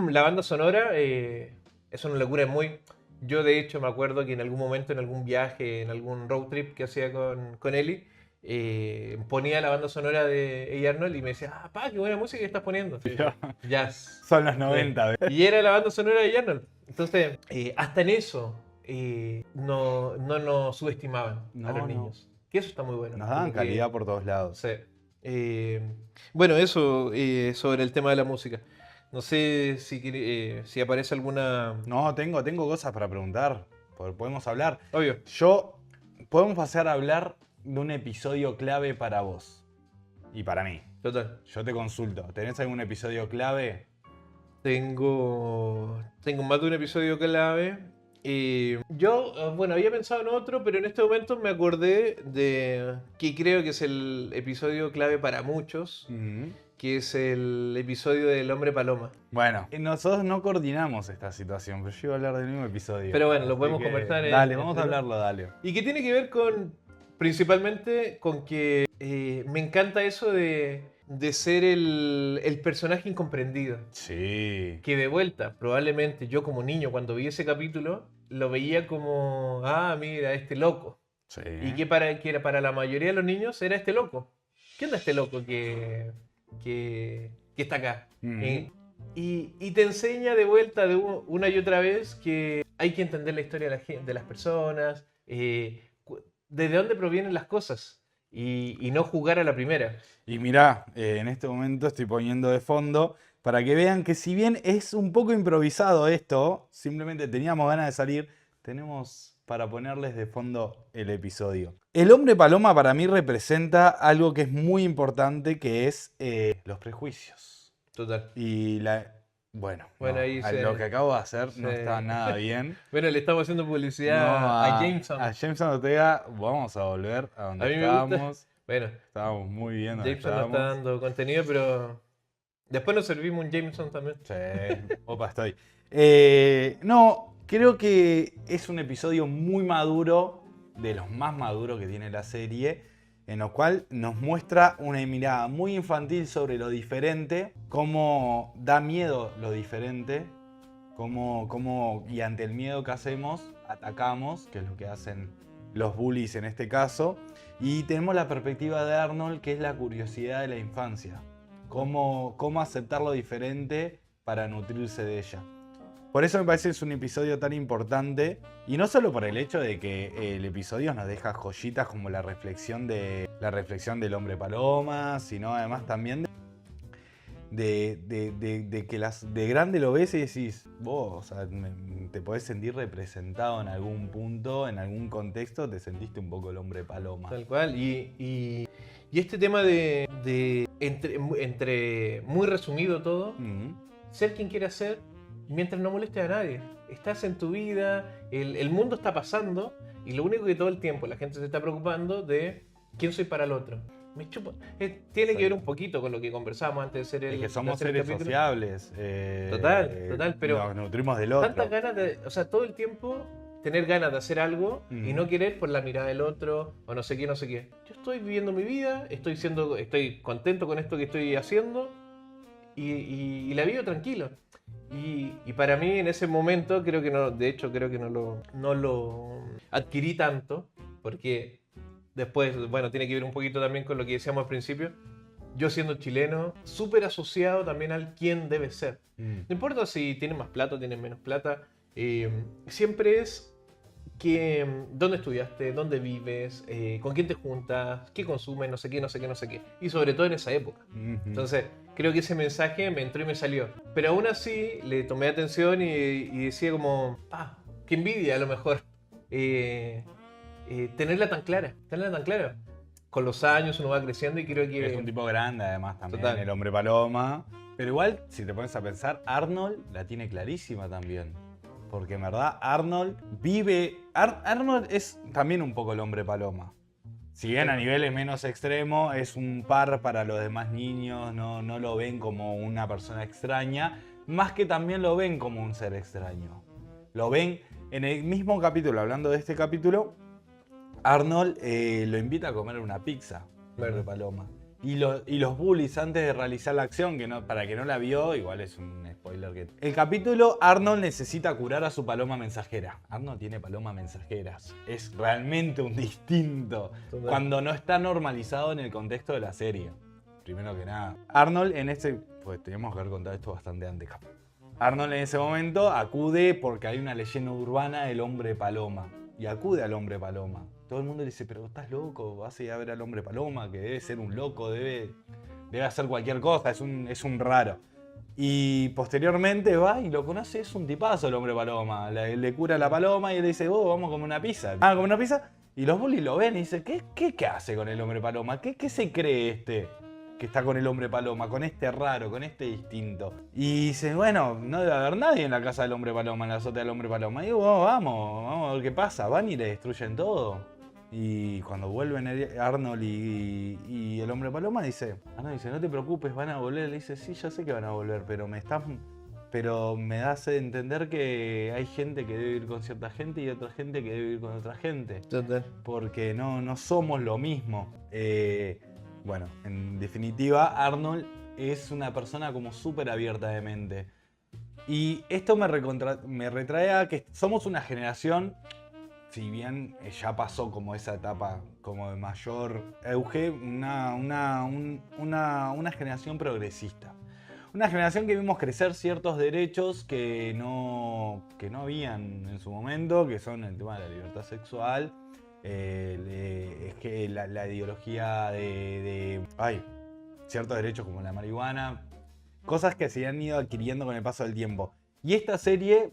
la banda sonora es una locura, es muy... Yo de hecho me acuerdo que en algún momento, en algún viaje, en algún road trip que hacía con Eli, ponía la banda sonora de A. Arnold y me decía, qué buena música que estás poniendo. Jazz. Son los 90, ¿ves? Y era la banda sonora de A. Arnold. Entonces, hasta en eso no nos subestimaban a los niños. Que eso está muy bueno. Nos daban Como que- calidad por todos lados. Sí. Bueno, eso sobre el tema de la música. No sé si aparece alguna... No, tengo cosas para preguntar. Podemos hablar. Obvio. Podemos pasar a hablar de un episodio clave para vos. Y para mí. Total. Yo te consulto. ¿Tenés algún episodio clave? Tengo más de un episodio clave. Yo, bueno, había pensado en otro, pero en este momento me acordé de que creo que es el episodio clave para muchos, que es el episodio del Hombre Paloma. Bueno, nosotros no coordinamos esta situación, pero yo iba a hablar del mismo episodio. Pero bueno, lo Así podemos que conversar Dale, vamos a entre- hablarlo, dale. Y que tiene que ver principalmente con que me encanta eso de ser el personaje incomprendido. Sí. Que de vuelta, probablemente yo como niño cuando vi ese capítulo, lo veía como, mira, este loco. Sí. Y que para la mayoría de los niños era este loco. ¿Qué onda este loco que está acá? Ujú. Y te enseña de vuelta una y otra vez que hay que entender la historia de las personas, desde dónde provienen las cosas y no jugar a la primera. Y mirá, en este momento estoy poniendo de fondo para que vean que si bien es un poco improvisado esto, simplemente teníamos ganas de salir, tenemos para ponerles de fondo el episodio. El hombre paloma para mí representa algo que es muy importante, que es los prejuicios. Total. Y bueno, Ahí lo que acabo de hacer no se- está nada bien. Bueno, le estamos haciendo publicidad No, a Jameson. A Jameson Ortega, vamos a volver a donde A mí me gusta. estábamos. Bueno, Estábamos muy bien donde Jameson nos está estábamos. dando contenido, pero después nos servimos un Jameson también. Sí, opa, estoy. No, creo que es un episodio muy maduro, de los más maduros que tiene la serie, en lo cual nos muestra una mirada muy infantil sobre lo diferente, cómo da miedo lo diferente, y ante el miedo que hacemos, atacamos, que es lo que hacen los bullies en este caso, y tenemos la perspectiva de Arnold, que es la curiosidad de la infancia. Cómo aceptar lo diferente para nutrirse de ella. Por eso me parece que es un episodio tan importante, y no solo por el hecho de que el episodio nos deja joyitas como la reflexión del hombre paloma, sino además también de que de grande lo ves y decís, vos, o sea, te podés sentir representado en algún punto, en algún contexto, te sentiste un poco el hombre paloma. Tal cual. Y este tema de entre muy resumido todo, ser quien quieras ser mientras no molestes a nadie. Estás en tu vida, el mundo está pasando y lo único que todo el tiempo la gente se está preocupando de quién soy para el otro. Me chupa. Tiene que ver un poquito con lo que conversábamos antes de hacer Es el que somos de hacer el seres capítulo. sociables. Total, pero nos nutrimos del otro. Tantas ganas o sea, todo el tiempo tener ganas de hacer algo y no querer por la mirada del otro o no sé qué, no sé qué. Yo estoy viviendo mi vida, estoy contento con esto que estoy haciendo y la vivo tranquilo. Y para mí en ese momento creo que no, de hecho creo que no lo adquirí tanto, porque después, bueno, tiene que ver un poquito también con lo que decíamos al principio. Yo siendo chileno, súper asociado también al quién debe ser. No importa si tienes más plata o tienes menos plata, siempre es dónde estudiaste, dónde vives, con quién te juntas, qué consumes, no sé qué, no sé qué, no sé qué. Y sobre todo en esa época. Entonces, creo que ese mensaje me entró y me salió. Pero aún así le tomé atención y decía como, qué envidia a lo mejor. Tenerla tan clara, tenerla tan clara. Con los años uno va creciendo y creo que... Es un tipo grande además también, Total. el hombre paloma. Pero igual, si te pones a pensar, Arnold la tiene clarísima también. Porque en verdad Arnold vive... Arnold es también un poco el hombre paloma. Si bien a niveles menos extremos, es un par para los demás niños, no lo ven como una persona extraña, más que también lo ven como un ser extraño. Lo ven en el mismo capítulo, hablando de este capítulo, Arnold lo invita a comer una pizza, Claro. de paloma. Y los bullies antes de realizar la acción, que no, para que no la vio, igual es un spoiler que... El capítulo, Arnold necesita curar a su paloma mensajera. Arnold tiene palomas mensajeras. Es realmente un distinto. Total. Cuando no está normalizado en el contexto de la serie. Primero que nada. Arnold en este... Pues teníamos que haber contado esto bastante antes. Arnold en ese momento acude porque hay una leyenda urbana del hombre paloma. Y acude al hombre paloma. Todo el mundo le dice, pero estás loco, vas a ir a ver al hombre paloma, que debe ser un loco, debe hacer cualquier cosa, es un raro. Y posteriormente va y lo conoce, es un tipazo el hombre paloma. Le cura la paloma y le dice, vamos a comer una pizza. Van a comer una pizza y los bullies lo ven y dicen, ¿qué hace con el hombre paloma? ¿Qué se cree este que está con el hombre paloma, con este raro, con este distinto? Y dice, bueno, no debe haber nadie en la casa del hombre paloma, en la azotea del hombre paloma. Y digo, vamos a ver qué pasa. Van y le destruyen todo. Y cuando vuelven Arnold y el hombre paloma dice, Arnold dice, no te preocupes, van a volver. Le dice, sí, ya sé que van a volver, pero me das a entender que hay gente que debe ir con cierta gente y otra gente que debe ir con otra gente. Total. Porque no somos lo mismo. Bueno, en definitiva, Arnold es una persona como súper abierta de mente. Y esto me retrae a que somos una generación... Si bien ya pasó como esa etapa como de mayor auge, una generación progresista. Una generación que vimos crecer ciertos derechos que no habían en su momento, que son el tema de la libertad sexual, es que la ideología de ciertos derechos como la marihuana, cosas que se han ido adquiriendo con el paso del tiempo. Y esta serie,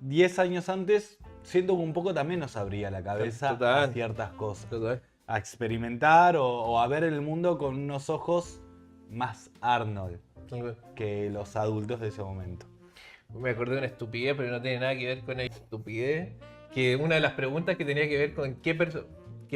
10 años antes, siento que un poco también nos abría la cabeza Total. a ciertas cosas. Total. A experimentar o a ver el mundo con unos ojos más Arnold que los adultos de ese momento. Me acordé de una estupidez, pero no tiene nada que ver con la estupidez. Que una de las preguntas que tenía que ver con qué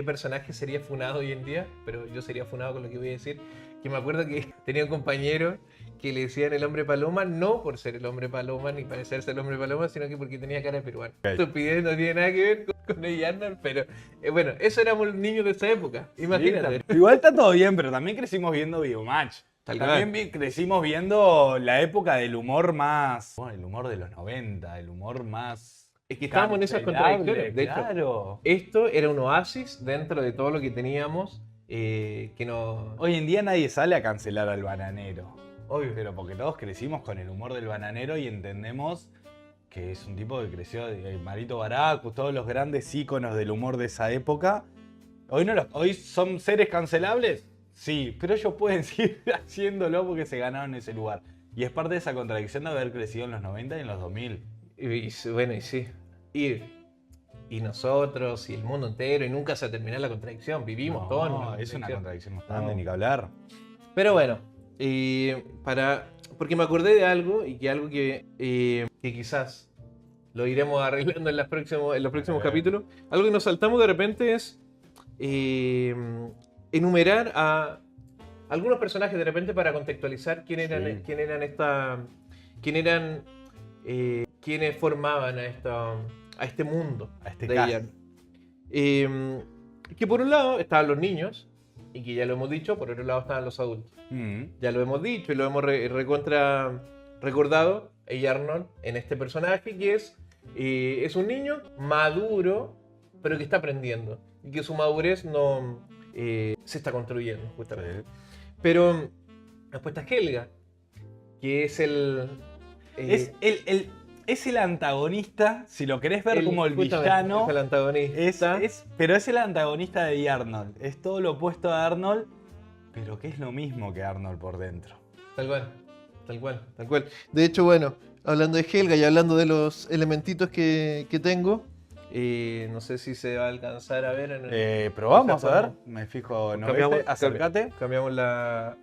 personaje sería funado hoy en día, pero yo sería funado con lo que voy a decir, que me acuerdo que tenía un compañero que le decían el hombre paloma, no por ser el hombre paloma ni parecerse el hombre paloma, sino que porque tenía cara de peruano. Estupidez no tiene nada que ver con el Arnold, pero bueno, eso éramos los niños de esa época, imagínate. Sí, igual está todo bien, pero también crecimos viendo Videomatch. Tal También crecimos viendo la época del humor más... Bueno, el humor de los 90, el humor más... Es que estábamos en esas contradicciones. De claro. hecho, esto era un oasis dentro de todo lo que teníamos que no... Hoy en día nadie sale a cancelar al bananero. Obvio. Pero porque todos crecimos con el humor del bananero y entendemos que es un tipo que creció, Marito Baracus, todos los grandes íconos del humor de esa época. Hoy son seres cancelables, sí, pero ellos pueden seguir haciéndolo porque se ganaron ese lugar. Y es parte de esa contradicción de haber crecido en los 90 y en los 2000. Bueno, y sí. Y nosotros, y el mundo entero, y nunca se termina la contradicción. Vivimos todos en una es una contradicción constante, No. ni que hablar. Pero bueno, porque me acordé de algo, y que quizás lo iremos arreglando en los próximos capítulos. Algo que nos saltamos de repente es enumerar a algunos personajes de repente para contextualizar quienes formaban a este mundo, A este de cast. Ian. Que por un lado estaban los niños, y que ya lo hemos dicho, por otro lado estaban los adultos. Ya lo hemos dicho y lo hemos recordado, a Arnold en este personaje que es un niño maduro, pero que está aprendiendo. Y que su madurez no se está construyendo, justamente. Pero después está Helga, que es Es el antagonista, si lo querés ver como el villano. Es el antagonista. Pero es el antagonista de Arnold. Es todo lo opuesto a Arnold, pero que es lo mismo que Arnold por dentro. Tal cual, tal cual, tal cual. De hecho, bueno, hablando de Helga y hablando de los elementitos que tengo, no sé si se va a alcanzar a ver en el... Probamos, quizás a ver. podemos- Me fijo, ¿no cambiamos, viste? Acércate. cambiamos la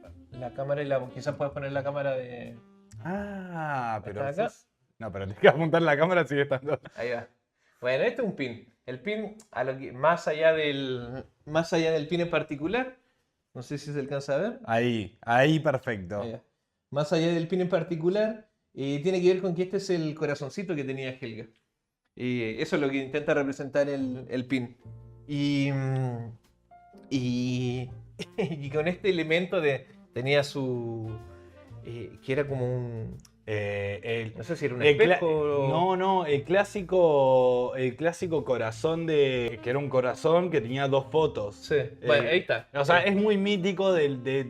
cámara y quizás puedes poner la cámara de... Ah, pero... ¿Está acá? No, pero tienes que apuntar la cámara, sigue estando... Ahí va. Bueno, este es un pin. El pin, más allá del pin en particular, no sé si se alcanza a ver. Ahí perfecto. Ahí va. Más allá del pin en particular, tiene que ver con que este es el corazoncito que tenía Helga. Eso es lo que intenta representar el pin. Y, y, y con este elemento tenía que era como un... no sé si era un espejo o... No, el clásico corazón que era un corazón que tenía dos fotos. Sí, bueno, ahí está. O sea, es muy mítico de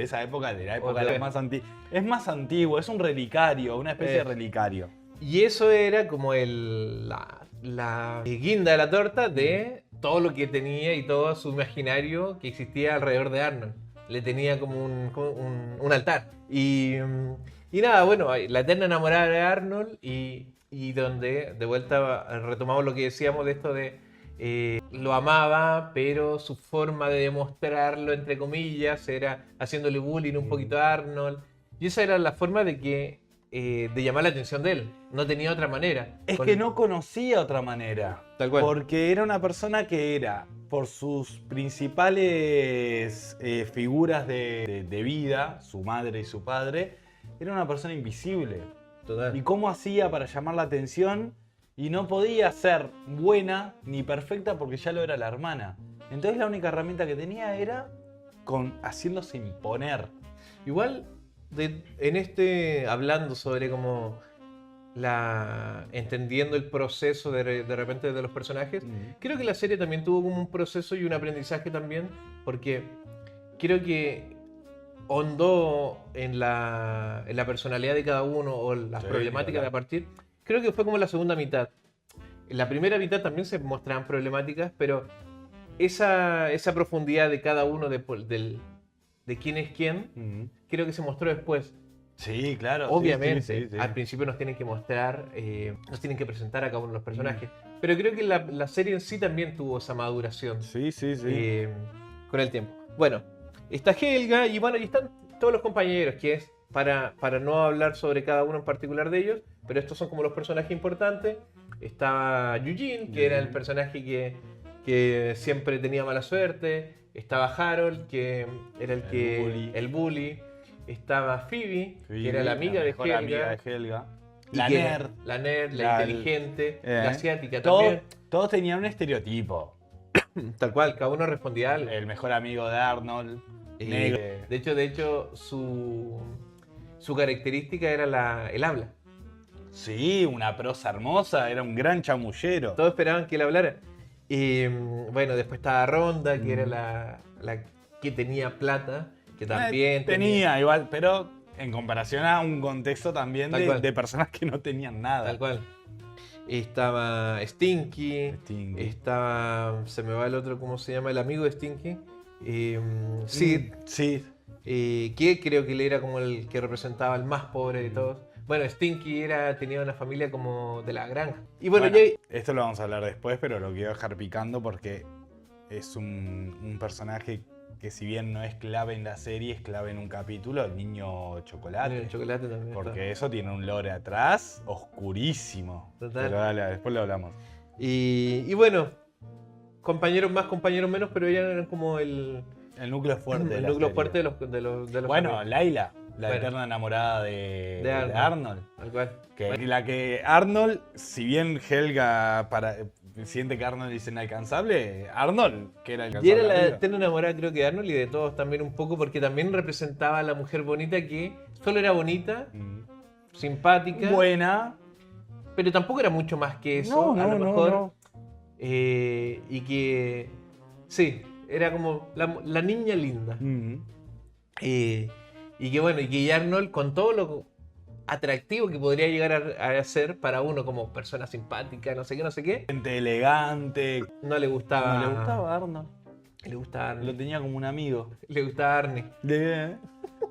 esa época, de la época de Otra los más antiguos. Es más antiguo, es un relicario, una especie de relicario. Y eso era como la guinda de la torta de todo lo que tenía y todo su imaginario que existía alrededor de Arnold. Le tenía como un altar. Y nada, bueno, la eterna enamorada de Arnold y donde de vuelta retomamos lo que decíamos de esto de lo amaba, pero su forma de demostrarlo, entre comillas, era haciéndole bullying un poquito a Arnold. Y esa era la forma de llamar la atención de él. No tenía otra manera. Es que no conocía otra manera. Tal cual. Porque era una persona que era, por sus principales figuras de vida, su madre y su padre, era una persona invisible. Total. ¿Y cómo hacía para llamar la atención? Y no podía ser buena ni perfecta porque ya lo era la hermana. Entonces la única herramienta que tenía era haciéndose imponer. Igual, hablando sobre cómo entendiendo el proceso de repente de los personajes, creo que la serie también tuvo como un proceso y un aprendizaje también, porque creo que hondó en la personalidad de cada uno o las problemáticas de a partir. Creo que fue como la segunda mitad. En la primera mitad también se mostraban problemáticas, pero esa profundidad de cada uno de quién es quién, creo que se mostró después. Sí, claro. Obviamente, sí. al principio nos tienen que mostrar, nos tienen que presentar a cada uno de los personajes. Pero creo que la serie en sí también tuvo esa maduración. Sí. Con el tiempo. Bueno, está Helga y bueno, y están todos los compañeros, que es para no hablar sobre cada uno en particular de ellos, pero estos son como los personajes importantes. Estaba Eugene, que era el personaje que siempre tenía mala suerte. Estaba Harold, que era el bully. Estaba Phoebe, que era la amiga de Helga. La nerd, la inteligente, la asiática también. Todos tenían un estereotipo. Tal cual, cada uno respondía a algo. El mejor amigo de Arnold. Negro. De hecho, su característica era el habla. Sí, una prosa hermosa, era un gran chamullero. Todos esperaban que él hablara. Y bueno, después estaba Ronda, que era la que tenía plata, que también tenía igual, pero en comparación a un contexto también de personas que no tenían nada. Tal cual. Estaba Stinky. Estaba, se me va el otro, ¿cómo se llama? El amigo de Stinky. Sid. Sí. Que creo que él era como el que representaba al más pobre de todos. Bueno, Stinky tenía una familia como de la granja. Y bueno, esto lo vamos a hablar después, pero lo quiero dejar picando porque es un personaje que si bien no es clave en la serie, es clave en un capítulo, el niño chocolate. El chocolate también. Porque eso tiene un lore atrás oscurísimo. Total. Pero dale, después lo hablamos. Y bueno, compañeros más, compañeros menos, pero ellos eran como el núcleo fuerte de la núcleo serie. fuerte de los Bueno, amigos. Laila, la eterna enamorada de Arnold. Tal cual. La que Arnold, si bien Helga siente que Arnold es inalcanzable, Arnold, que era Y alcanzable. era la eterna enamorada, creo que de Arnold y de todos también un poco, porque también representaba a la mujer bonita que solo era bonita, simpática, buena, pero tampoco era mucho más que eso, a lo mejor. No. Y que, sí, era como la niña linda. Y que bueno, y que Arnold, con todo lo atractivo que podría llegar a ser para uno como persona simpática, no sé qué. Gente elegante. No le gustaba. No le gustaba Arnold. Le gustaba Arnie. Lo tenía como un amigo. Le gustaba Arnie.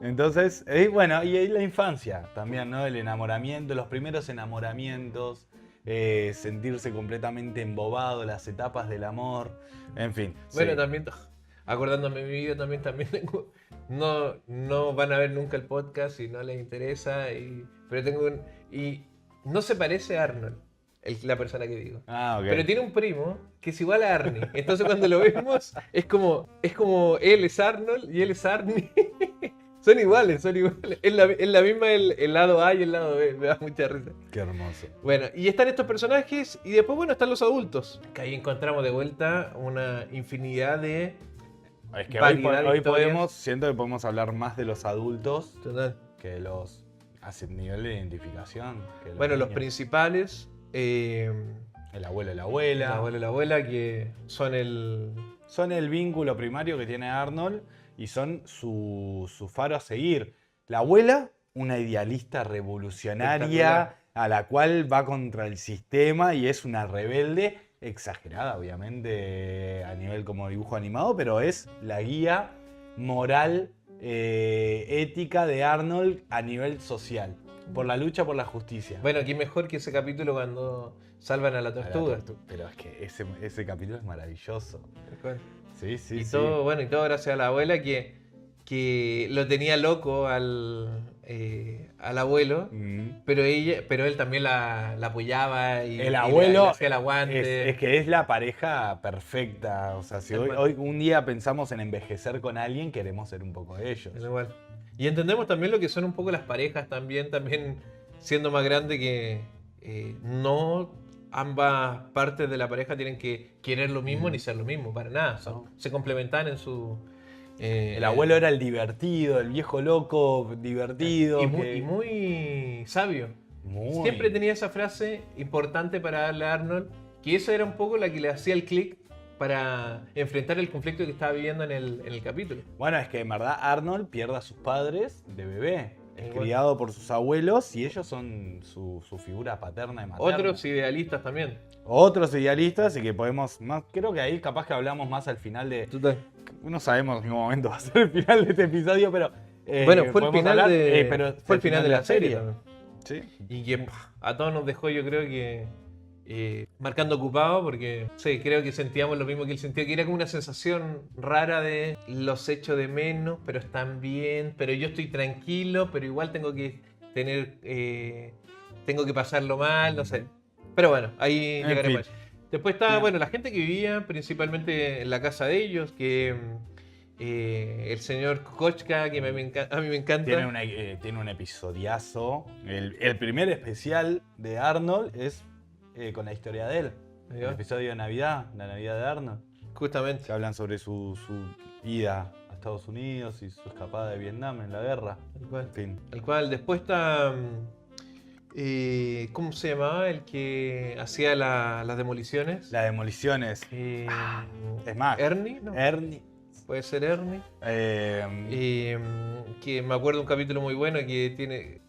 Entonces, bueno, y ahí la infancia también, ¿no? El enamoramiento, los primeros enamoramientos, sentirse completamente embobado, las etapas del amor, en fin. Bueno, Sí. también, acordándome de mi vida, también tengo. No, no van a ver nunca el podcast si no les interesa. Pero tengo un. Y no se parece a Arnold, la persona que digo. Ah, Pero ok. tiene un primo que es igual a Arnie. Entonces cuando lo vemos, es como él es Arnold y él es Arnie. Son iguales, son iguales. Es la misma el lado A y el lado B. Me da mucha risa. Qué hermoso. Bueno, y están estos personajes y después, bueno, están los adultos. Que ahí encontramos de vuelta una infinidad de Es que variedad de hoy historias. podemos, siento que podemos hablar más de los adultos Total. que de los a nivel de identificación. Que de Bueno, los niños. principales, El abuelo y la el abuela. abuelo y la abuela, que son Son el vínculo primario que tiene Arnold y son su faro a seguir. La abuela, una idealista revolucionaria Espectacular. a la cual va contra el sistema y es una rebelde exagerada, obviamente, a nivel como dibujo animado, pero es la guía moral, ética de Arnold a nivel social, por la lucha por la justicia. Bueno, aquí mejor que ese capítulo cuando salvan a la A la tortuga. Pero es que ese capítulo es maravilloso. Sí, sí, Y sí. todo, bueno, y todo gracias a la abuela que lo tenía loco al abuelo, Mm. pero él también la apoyaba y El le abuelo hacía el aguante. es que es la pareja perfecta. O sea, si Tal hoy, cual. hoy un día pensamos en envejecer con alguien, queremos ser un poco de ellos. Es igual. Y entendemos también lo que son un poco las parejas también siendo más grande que no ambas partes de la pareja tienen que querer lo mismo ni ser lo mismo, para nada. No. Se complementan en su... El abuelo era el divertido, el viejo loco divertido. y muy sabio. Muy. Siempre tenía esa frase importante para darle a Arnold, que esa era un poco la que le hacía el clic para enfrentar el conflicto que estaba viviendo en el capítulo. Bueno, es que en verdad Arnold pierde a sus padres de bebé. Es Igual. criado por sus abuelos y ellos son su figura paterna y materna. Otros idealistas también. Otros idealistas y que podemos más. Creo que ahí capaz que hablamos más al final de. Total. No sabemos en qué momento va a ser el final de este episodio, pero. Bueno, fue el podemos final hablar, de fue el final de la serie también. Sí. Y que a todos nos dejó, yo creo que marcando ocupado, porque sí, creo que sentíamos lo mismo que él sentía, que era como una sensación rara de los echo de menos, pero están bien, pero yo estoy tranquilo, pero igual tengo que tengo que pasarlo mal, no sé. Pero bueno, ahí En llegaremos. fin. Después está, Bien. bueno, la gente que vivía principalmente en la casa de ellos, que el señor Kokoschka, que a mí me encanta. Tiene un episodiazo. El primer especial de Arnold es con la historia de él. Ahí El va. episodio de Navidad, la Navidad de Arnold. Justamente. Se hablan sobre su ida a Estados Unidos y su escapada de Vietnam en la guerra. Tal cual. En fin. Tal cual. Después está. ¿Cómo se llamaba? El que hacía las demoliciones. Las demoliciones. Es más, Ernie, ¿no? Ernie. Puede ser Ernie. Que me acuerdo un capítulo muy bueno que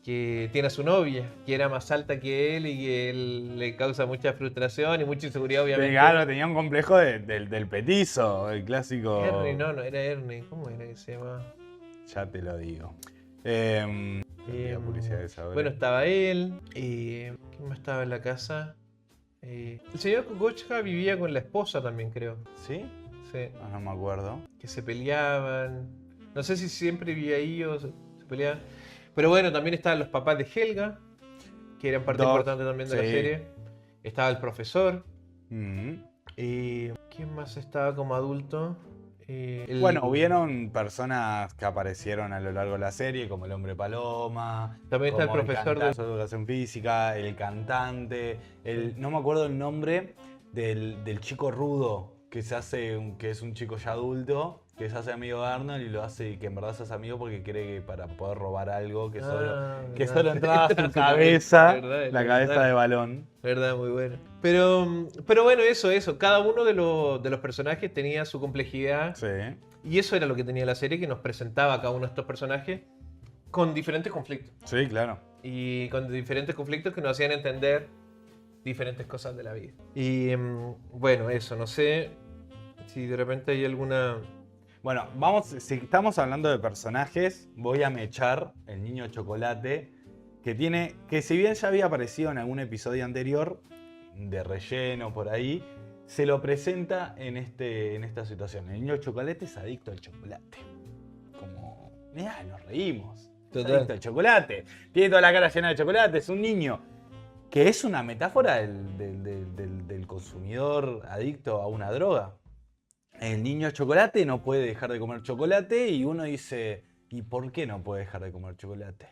tiene a su novia, que era más alta que él y que él le causa mucha frustración y mucha inseguridad, obviamente. Claro, tenía un complejo del petizo, el clásico. Ernie, no era Ernie. ¿Cómo era que se llamaba? Ya te lo digo. La publicidad de esa hora. Bueno, estaba él. ¿Quién más estaba en la casa? El señor Kokoschka vivía con la esposa también, creo. ¿Sí? Sí. Ah, no me acuerdo. Que se peleaban. No sé si siempre vivía ahí o se peleaban. Pero bueno, también estaban los papás de Helga, que eran parte Dos, importante también de la sí. serie. Estaba el profesor. Mm. ¿Quién más estaba como adulto? Bueno, hubieron personas que aparecieron a lo largo de la serie, como el hombre paloma. También está el como profesor cantante de educación física, el cantante, no me acuerdo el nombre del chico rudo que que es un chico ya adulto, que se hace amigo de Arnold y lo hace y que en verdad se hace amigo porque cree que para poder robar algo que solo entraba a su cabeza, la cabeza de balón. Verdad, muy bueno. Pero bueno, eso. Cada uno de los personajes tenía su complejidad. Sí. Y eso era lo que tenía la serie, que nos presentaba a cada uno de estos personajes con diferentes conflictos. Sí, claro. Y con diferentes conflictos que nos hacían entender diferentes cosas de la vida. Y bueno, eso, no sé si de repente hay Bueno, si estamos hablando de personajes, voy a mechar el niño chocolate, que si bien ya había aparecido en algún episodio anterior, de relleno por ahí, se lo presenta en esta situación. El niño chocolate es adicto al chocolate. Como, mirá, nos reímos. Es adicto al chocolate. Tiene toda la cara llena de chocolate, es un niño. Que es una metáfora del consumidor adicto a una droga. El niño chocolate no puede dejar de comer chocolate y uno dice, ¿y por qué no puede dejar de comer chocolate?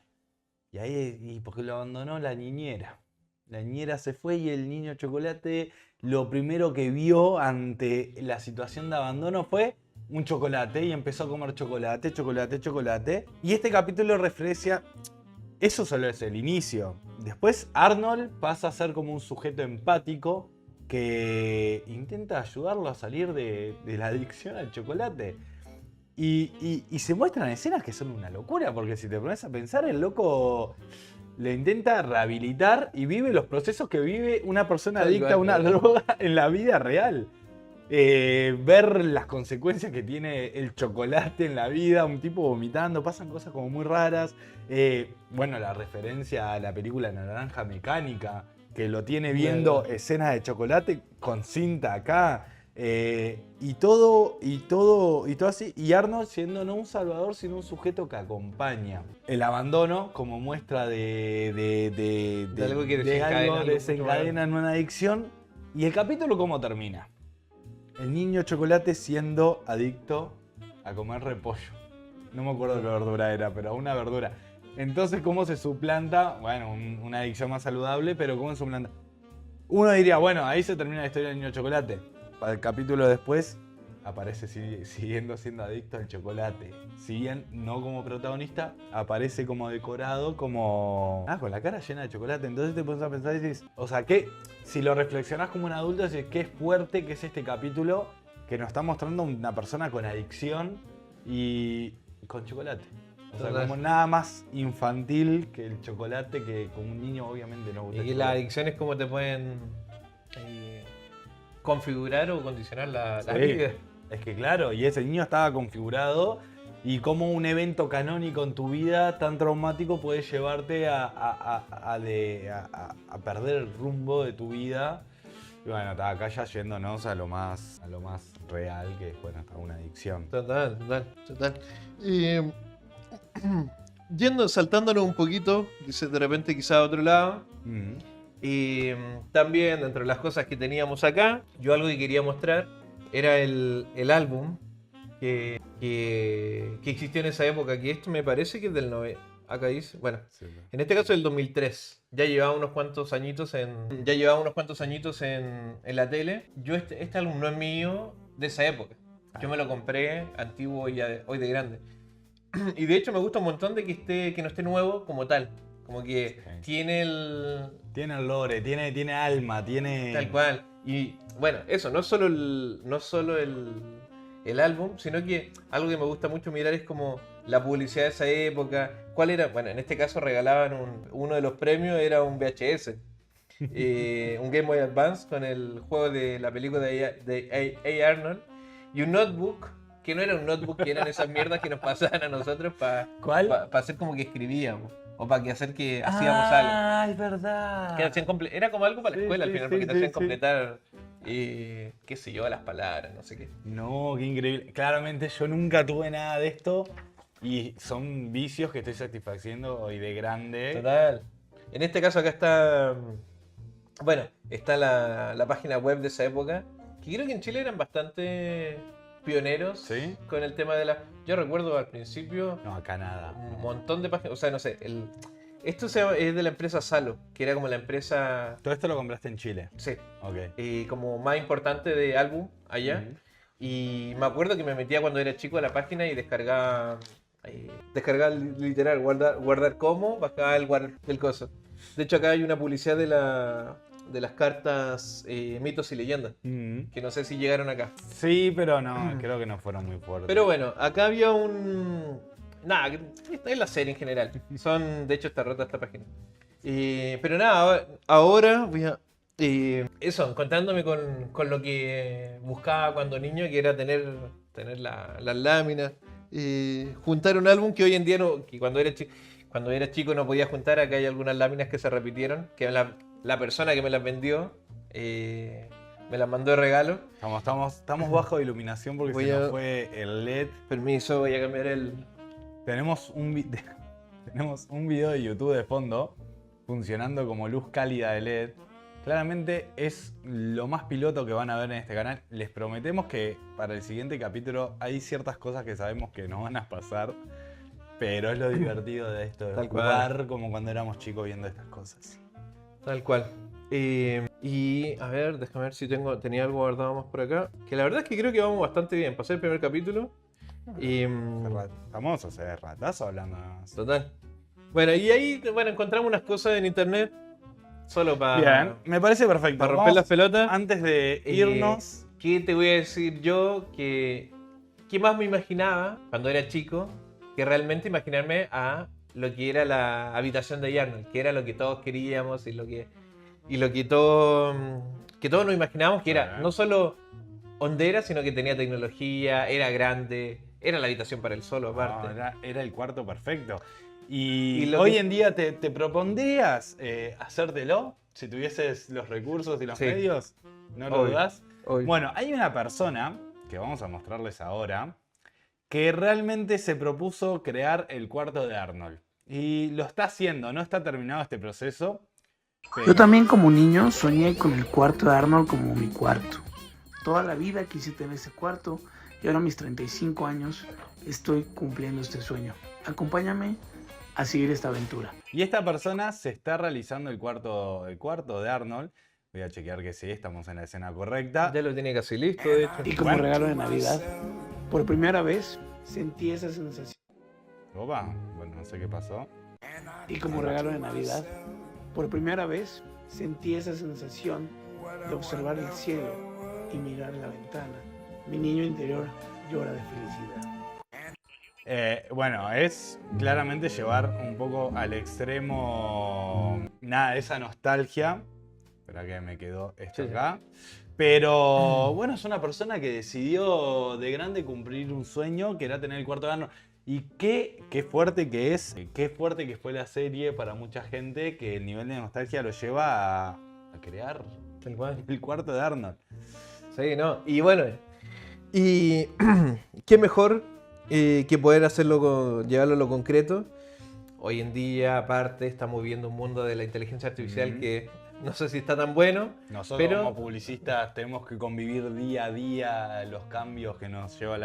Y porque lo abandonó la niñera. La niñera se fue y el niño chocolate lo primero que vio ante la situación de abandono fue un chocolate y empezó a comer chocolate, chocolate, chocolate. Y este capítulo refleja, eso solo es el inicio. Después Arnold pasa a ser como un sujeto empático que intenta ayudarlo a salir de la adicción al chocolate. Y se muestran escenas que son una locura, porque si te pones a pensar, el loco le intenta rehabilitar y vive los procesos que vive una persona adicta a una droga en la vida real. Ver las consecuencias que tiene el chocolate en la vida, un tipo vomitando, pasan cosas como muy raras. Bueno, la referencia a la película Naranja Mecánica, que lo tiene viendo escenas de chocolate con cinta acá. Y todo así. Y Arnold siendo no un salvador, sino un sujeto que acompaña. El abandono como muestra de algo que desencadena en una adicción. ¿Y el capítulo cómo termina? El niño chocolate siendo adicto a comer repollo. No me acuerdo qué verdura era, pero una verdura. Entonces, ¿cómo se suplanta? Bueno, una adicción más saludable, pero ¿cómo se suplanta? Uno diría, bueno, ahí se termina la historia del niño chocolate. Para el capítulo después aparece siguiendo siendo adicto al chocolate. Si bien no como protagonista, aparece como decorado, como... con la cara llena de chocolate. Entonces te pones a pensar y dices, o sea, que si lo reflexionás como un adulto, dices, qué fuerte que es este capítulo que nos está mostrando una persona con adicción y con chocolate. O sea, como nada más infantil que el chocolate, que con un niño obviamente no gusta. Y las adicciones como te pueden configurar o condicionar la vida. Es que claro, y ese niño estaba configurado y como un evento canónico en tu vida tan traumático puede llevarte a perder el rumbo de tu vida. Y bueno, acá ya yéndonos a lo más real, que es bueno, una adicción. Total. Saltándonos un poquito, de repente quizá a otro lado. Y también dentro de las cosas que teníamos acá, yo algo que quería mostrar era el álbum que existió en esa época, que esto me parece que es del 90. Acá dice, bueno, sí, en este caso del 2003. Ya llevaba unos cuantos añitos en la tele. Yo este álbum no es mío de esa época. Yo me lo compré antiguo y hoy de grande. Y de hecho me gusta un montón de que no esté nuevo como tal. Como que tiene el lore, tiene alma, tiene... Tal cual. Y bueno, eso, no solo el álbum, sino que algo que me gusta mucho mirar es como la publicidad de esa época. ¿Cuál era? Bueno, en este caso regalaban uno de los premios, era un VHS. Un Game Boy Advance con el juego de la película de A. Arnold. Y un notebook, que no era un notebook, que eran esas mierdas que nos pasaban a nosotros para hacer como que escribíamos. O para hacer que hacíamos algo. Ah, es verdad. Era como algo para la escuela al final, porque te hacían completar, qué sé yo, las palabras, no sé qué. No, qué increíble. Claramente yo nunca tuve nada de esto y son vicios que estoy satisfaciendo hoy de grande. Total. En este caso acá está, bueno, está la página web de esa época, que creo que en Chile eran bastante pioneros con el tema de la... Yo recuerdo al principio... No, acá nada. Un montón de páginas, o sea, no sé, esto es de la empresa Salo, que era como la empresa... ¿Todo esto lo compraste en Chile? Sí. Ok. Como más importante de álbum allá. Y me acuerdo que me metía cuando era chico a la página y descargaba literal, guardar como, bajaba el coso. De hecho acá hay una publicidad de las cartas mitos y leyendas, que no sé si llegaron acá. Sí, pero no, creo que no fueron muy fuertes. Pero bueno, acá había nada, es la serie en general. De hecho está rota esta página. Pero nada, ahora voy a... encontrándome con lo que buscaba cuando niño, que era tener tener las láminas, juntar un álbum que hoy en día no, que cuando era chico no podía juntar. Acá hay algunas láminas que se repitieron, que la persona que me las vendió me las mandó de regalo. Estamos bajo de iluminación porque se nos fue el LED. Permiso, voy a cambiar el... Tenemos tenemos un video de YouTube de fondo funcionando como luz cálida de LED. Claramente es lo más piloto que van a ver en este canal. Les prometemos que para el siguiente capítulo hay ciertas cosas que sabemos que no van a pasar. Pero es lo divertido de esto, de jugar como cuando éramos chicos viendo estas cosas. Tal cual. Y a ver, déjame ver si tenía algo guardado más por acá. Que la verdad es que creo que vamos bastante bien. Pasé el primer capítulo. Vamos a hacer ratazo hablando. Total. Bueno, y ahí encontramos unas cosas en internet. Solo para... Bien, me parece perfecto. Para romper las pelotas. Antes de irnos... ¿Qué te voy a decir yo? ¿Qué más me imaginaba cuando era chico? Que realmente imaginarme a lo que era la habitación de Arnold. Que era lo que todos queríamos y lo que todos nos imaginábamos. Que era no solo hondera, sino que tenía tecnología, era grande, era la habitación para él solo aparte. No, era el cuarto perfecto. Y hoy en día te propondrías hacértelo si tuvieses los recursos y los medios. ¿No lo dudás? Bueno, hay una persona que vamos a mostrarles ahora que realmente se propuso crear el cuarto de Arnold. Y lo está haciendo, no está terminado este proceso. Yo también como niño soñé con el cuarto de Arnold como mi cuarto. Toda la vida quise tener ese cuarto y ahora a mis 35 años estoy cumpliendo este sueño. Acompáñame a seguir esta aventura. Y esta persona se está realizando el cuarto de Arnold. Voy a chequear que sí, estamos en la escena correcta. Ya lo tiene casi listo, de hecho. Y como regalo de Navidad, por primera vez sentí esa sensación. Opa, bueno, no sé qué pasó. Y como regalo de Navidad, por primera vez sentí esa sensación de observar el cielo y mirar la ventana. Mi niño interior llora de felicidad. Bueno, es claramente llevar un poco al extremo esa nostalgia. Espera que me quedó esto acá. Pero bueno, es una persona que decidió de grande cumplir un sueño, que era tener el cuarto de Arnold. Y qué fuerte que es, qué fuerte que fue la serie para mucha gente, que el nivel de nostalgia lo lleva a crear el cuarto de Arnold. Sí, no. Y bueno, y qué mejor que poder llevarlo a lo concreto. Hoy en día, aparte, estamos viviendo un mundo de la inteligencia artificial que no sé si está tan bueno. Nosotros como publicistas tenemos que convivir día a día los cambios que nos lleva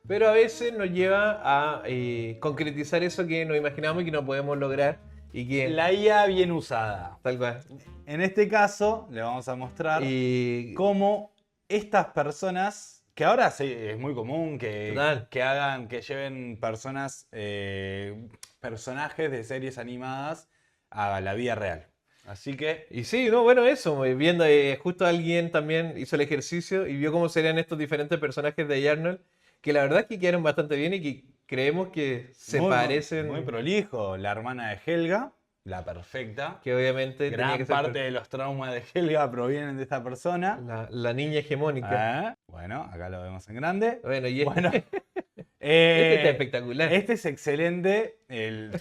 Pero a veces nos lleva a concretizar eso que nos imaginamos y que no podemos lograr. Y que... La IA bien usada. Tal cual. En este caso, le vamos a mostrar cómo estas personas, que ahora sí, es muy común que lleven personajes de series animadas a la vida real. Así que... Y sí, no, bueno, eso, viendo, justo alguien también hizo el ejercicio y vio cómo serían estos diferentes personajes de Arnold, que la verdad es que quedaron bastante bien y que creemos que se parecen. Muy prolijo, la hermana de Helga, la perfecta. Que obviamente gran parte de los traumas de Helga provienen de esta persona. La niña hegemónica. Bueno, acá lo vemos en grande. Bueno, y este está espectacular. Este es excelente.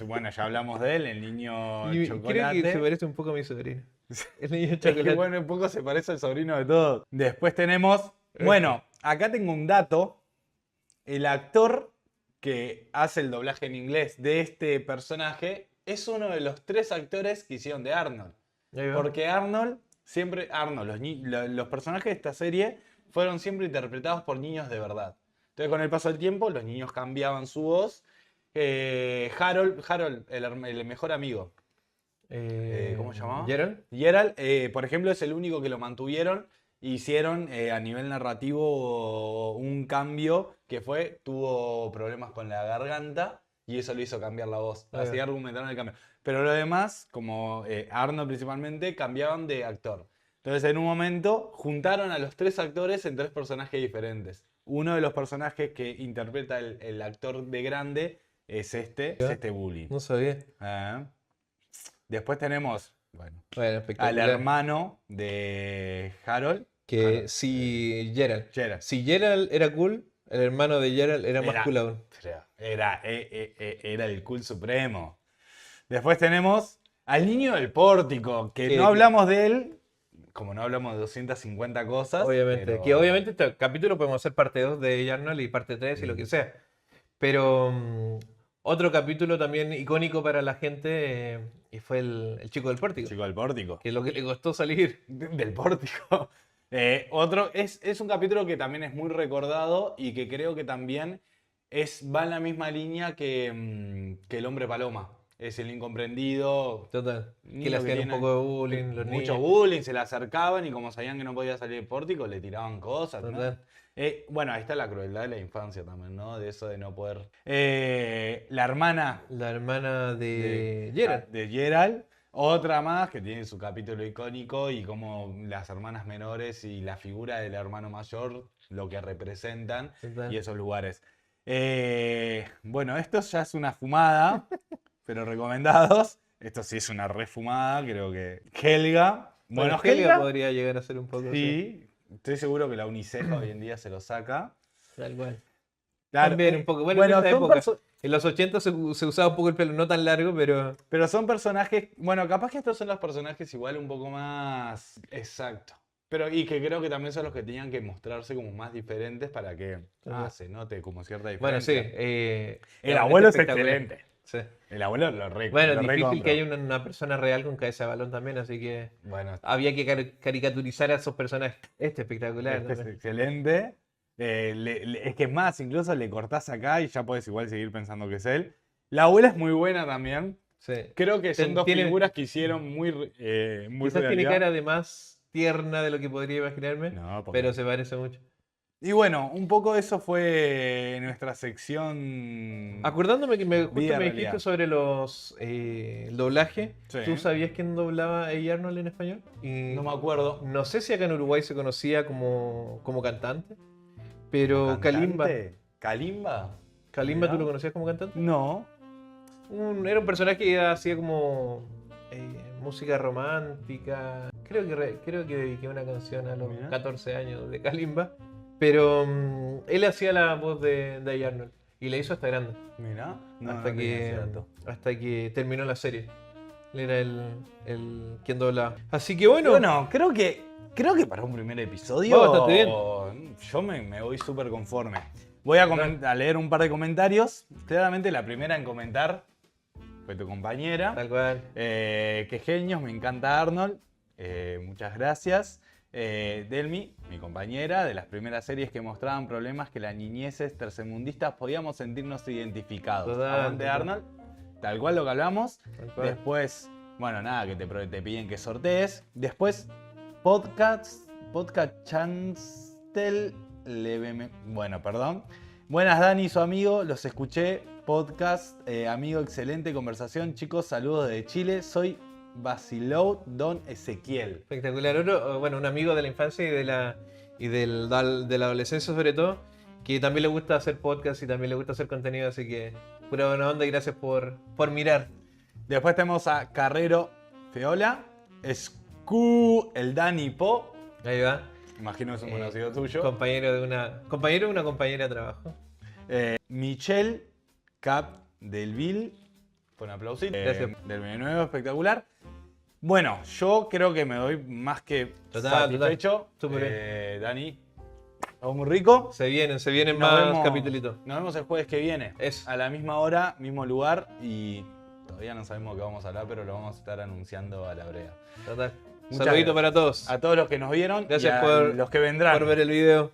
Bueno, ya hablamos de él, el niño chocolate. Creo que se parece un poco a mi sobrino. El niño chocolate. Es que, bueno, un poco se parece al sobrino de todos. Después tenemos... Bueno, acá tengo un dato. El actor que hace el doblaje en inglés de este personaje es uno de los 3 actores que hicieron de Arnold. Porque los personajes de esta serie fueron siempre interpretados por niños de verdad. Entonces, con el paso del tiempo, los niños cambiaban su voz. Harold, el mejor amigo. ¿Cómo se llamaba? Gerald, por ejemplo, es el único que lo mantuvieron. Hicieron a nivel narrativo un cambio que tuvo problemas con la garganta y eso lo hizo cambiar la voz. Así argumentaron el cambio. Pero lo demás, como Arnold principalmente, cambiaban de actor. Entonces en un momento juntaron a los 3 actores en 3 personajes diferentes. Uno de los personajes que interpreta el actor de grande es este bully. No sabía. Después tenemos... Bueno, al hermano de Harold. Gerald. Si Gerald era cool, El hermano de Gerald era más cool aún. Era el cool supremo. Después tenemos al niño del pórtico, que no hablamos de él, como no hablamos de 250 cosas. Obviamente, pero... que obviamente este capítulo podemos hacer parte 2 de Arnold y parte 3 y lo que sea. Pero otro capítulo también icónico para la gente y fue el chico del pórtico. Chico del pórtico. Que es lo que le costó salir. Del pórtico. Otro, es un capítulo que también es muy recordado y que creo que también va en la misma línea que el hombre paloma. Es el incomprendido. Total. Niño Que le hacían un tiene poco de bullying, los mucho niños. bullying, se le acercaban y como sabían que no podía salir del pórtico, le tiraban cosas, ¿no? Total. Bueno, ahí está la crueldad de la infancia también, ¿no? De eso de no poder... la hermana La hermana de Gerald. de Gerald, otra más que tiene su capítulo icónico y como las hermanas menores y la figura del hermano mayor, lo que representan Total. y esos lugares. Bueno, esto ya es una fumada, pero recomendados. Esto sí es una refumada, creo que Helga. Bueno, Helga podría llegar a ser un poco así. sí, estoy seguro que la UNICEF hoy en día se lo saca. Tal cual. Claro, También un poco. Bueno, en esta época. En los 80 se usaba un poco el pelo, no tan largo, pero... Pero son personajes... Bueno, capaz que estos son los personajes igual un poco más... Exacto. Pero y que creo que también son los que tenían que mostrarse como más diferentes para que se note como cierta diferencia. Bueno, sí. El abuelo es excelente. Sí. El abuelo lo Bueno, lo difícil recompro. que haya una persona real con cabeza de balón también, así que Bueno, había que caricaturizar a esos personajes. Este espectacular. este es también. excelente. Es que es más, incluso le cortás acá y ya puedes igual seguir pensando que es él. La abuela es muy buena también. Sí. Creo que son dos Tiene- figuras que hicieron muy Quizás tiene realidad. cara de más tierna de lo que podría imaginarme, No, porque- pero se parece mucho. Y bueno, un poco eso fue nuestra sección. Acordándome que justo Vida me realidad. dijiste sobre el doblaje, Sí. ¿tú sabías quién doblaba a A. Arnold en español? Y No me acuerdo. no sé si acá en Uruguay se conocía como cantante, pero Kalimba. ¿Cantante? ¿Kalimba? ¿Kalimba tú Mirá. lo conocías como cantante? No. Era un personaje que hacía como música romántica. Creo que dediqué una canción a los Mirá. 14 años de Kalimba. Pero él hacía la voz de A. Arnold y la hizo hasta grande. Mira. No, hasta, no tenía ese que, dato. hasta que terminó la serie. Él era el quien doblaba. Así que bueno. Bueno, creo que para un primer episodio. Va bastante bien. Yo me voy súper conforme. Voy a leer un par de comentarios. Claramente la primera en comentar fue tu compañera. Tal cual. Qué genios, me encanta Arnold. Muchas gracias. Delmi, mi compañera, de las primeras series que mostraban problemas que las niñeces tercermundistas podíamos sentirnos identificados. Total, Aguante total. Arnold, tal cual lo que hablamos. Tal cual. Después, bueno, nada, que te piden que sortees. Después, podcast Chanstel, bueno, perdón. Buenas Dani y su amigo, los escuché. Podcast, amigo, excelente conversación. Chicos, saludos de Chile. Soy Basilou Don Ezequiel. Espectacular. Bueno, un amigo de la infancia y de la adolescencia sobre todo, que también le gusta hacer podcast y también le gusta hacer contenido, así que pura buena onda y gracias por mirar. Después tenemos a Carrero Feola, Scu, el Dani Po, Ahí va. imagino es un conocido tuyo. Compañero de una compañera de trabajo. Michelle Cap del Bill, con aplausito. Gracias. Del Medio Nuevo, espectacular. Bueno, yo creo que me doy más que Total, satisfecho. Súper Dani, todo muy rico. Se vienen Nos más vemos- capitulitos. Nos vemos el jueves que viene. Eso. A la misma hora, mismo lugar y todavía no sabemos qué vamos a hablar, pero lo vamos a estar anunciando a la breve. Total. Muchas Saludito gracias. para todos. A todos los que nos vieron Gracias y a por- los que vendrán. Por ver el video.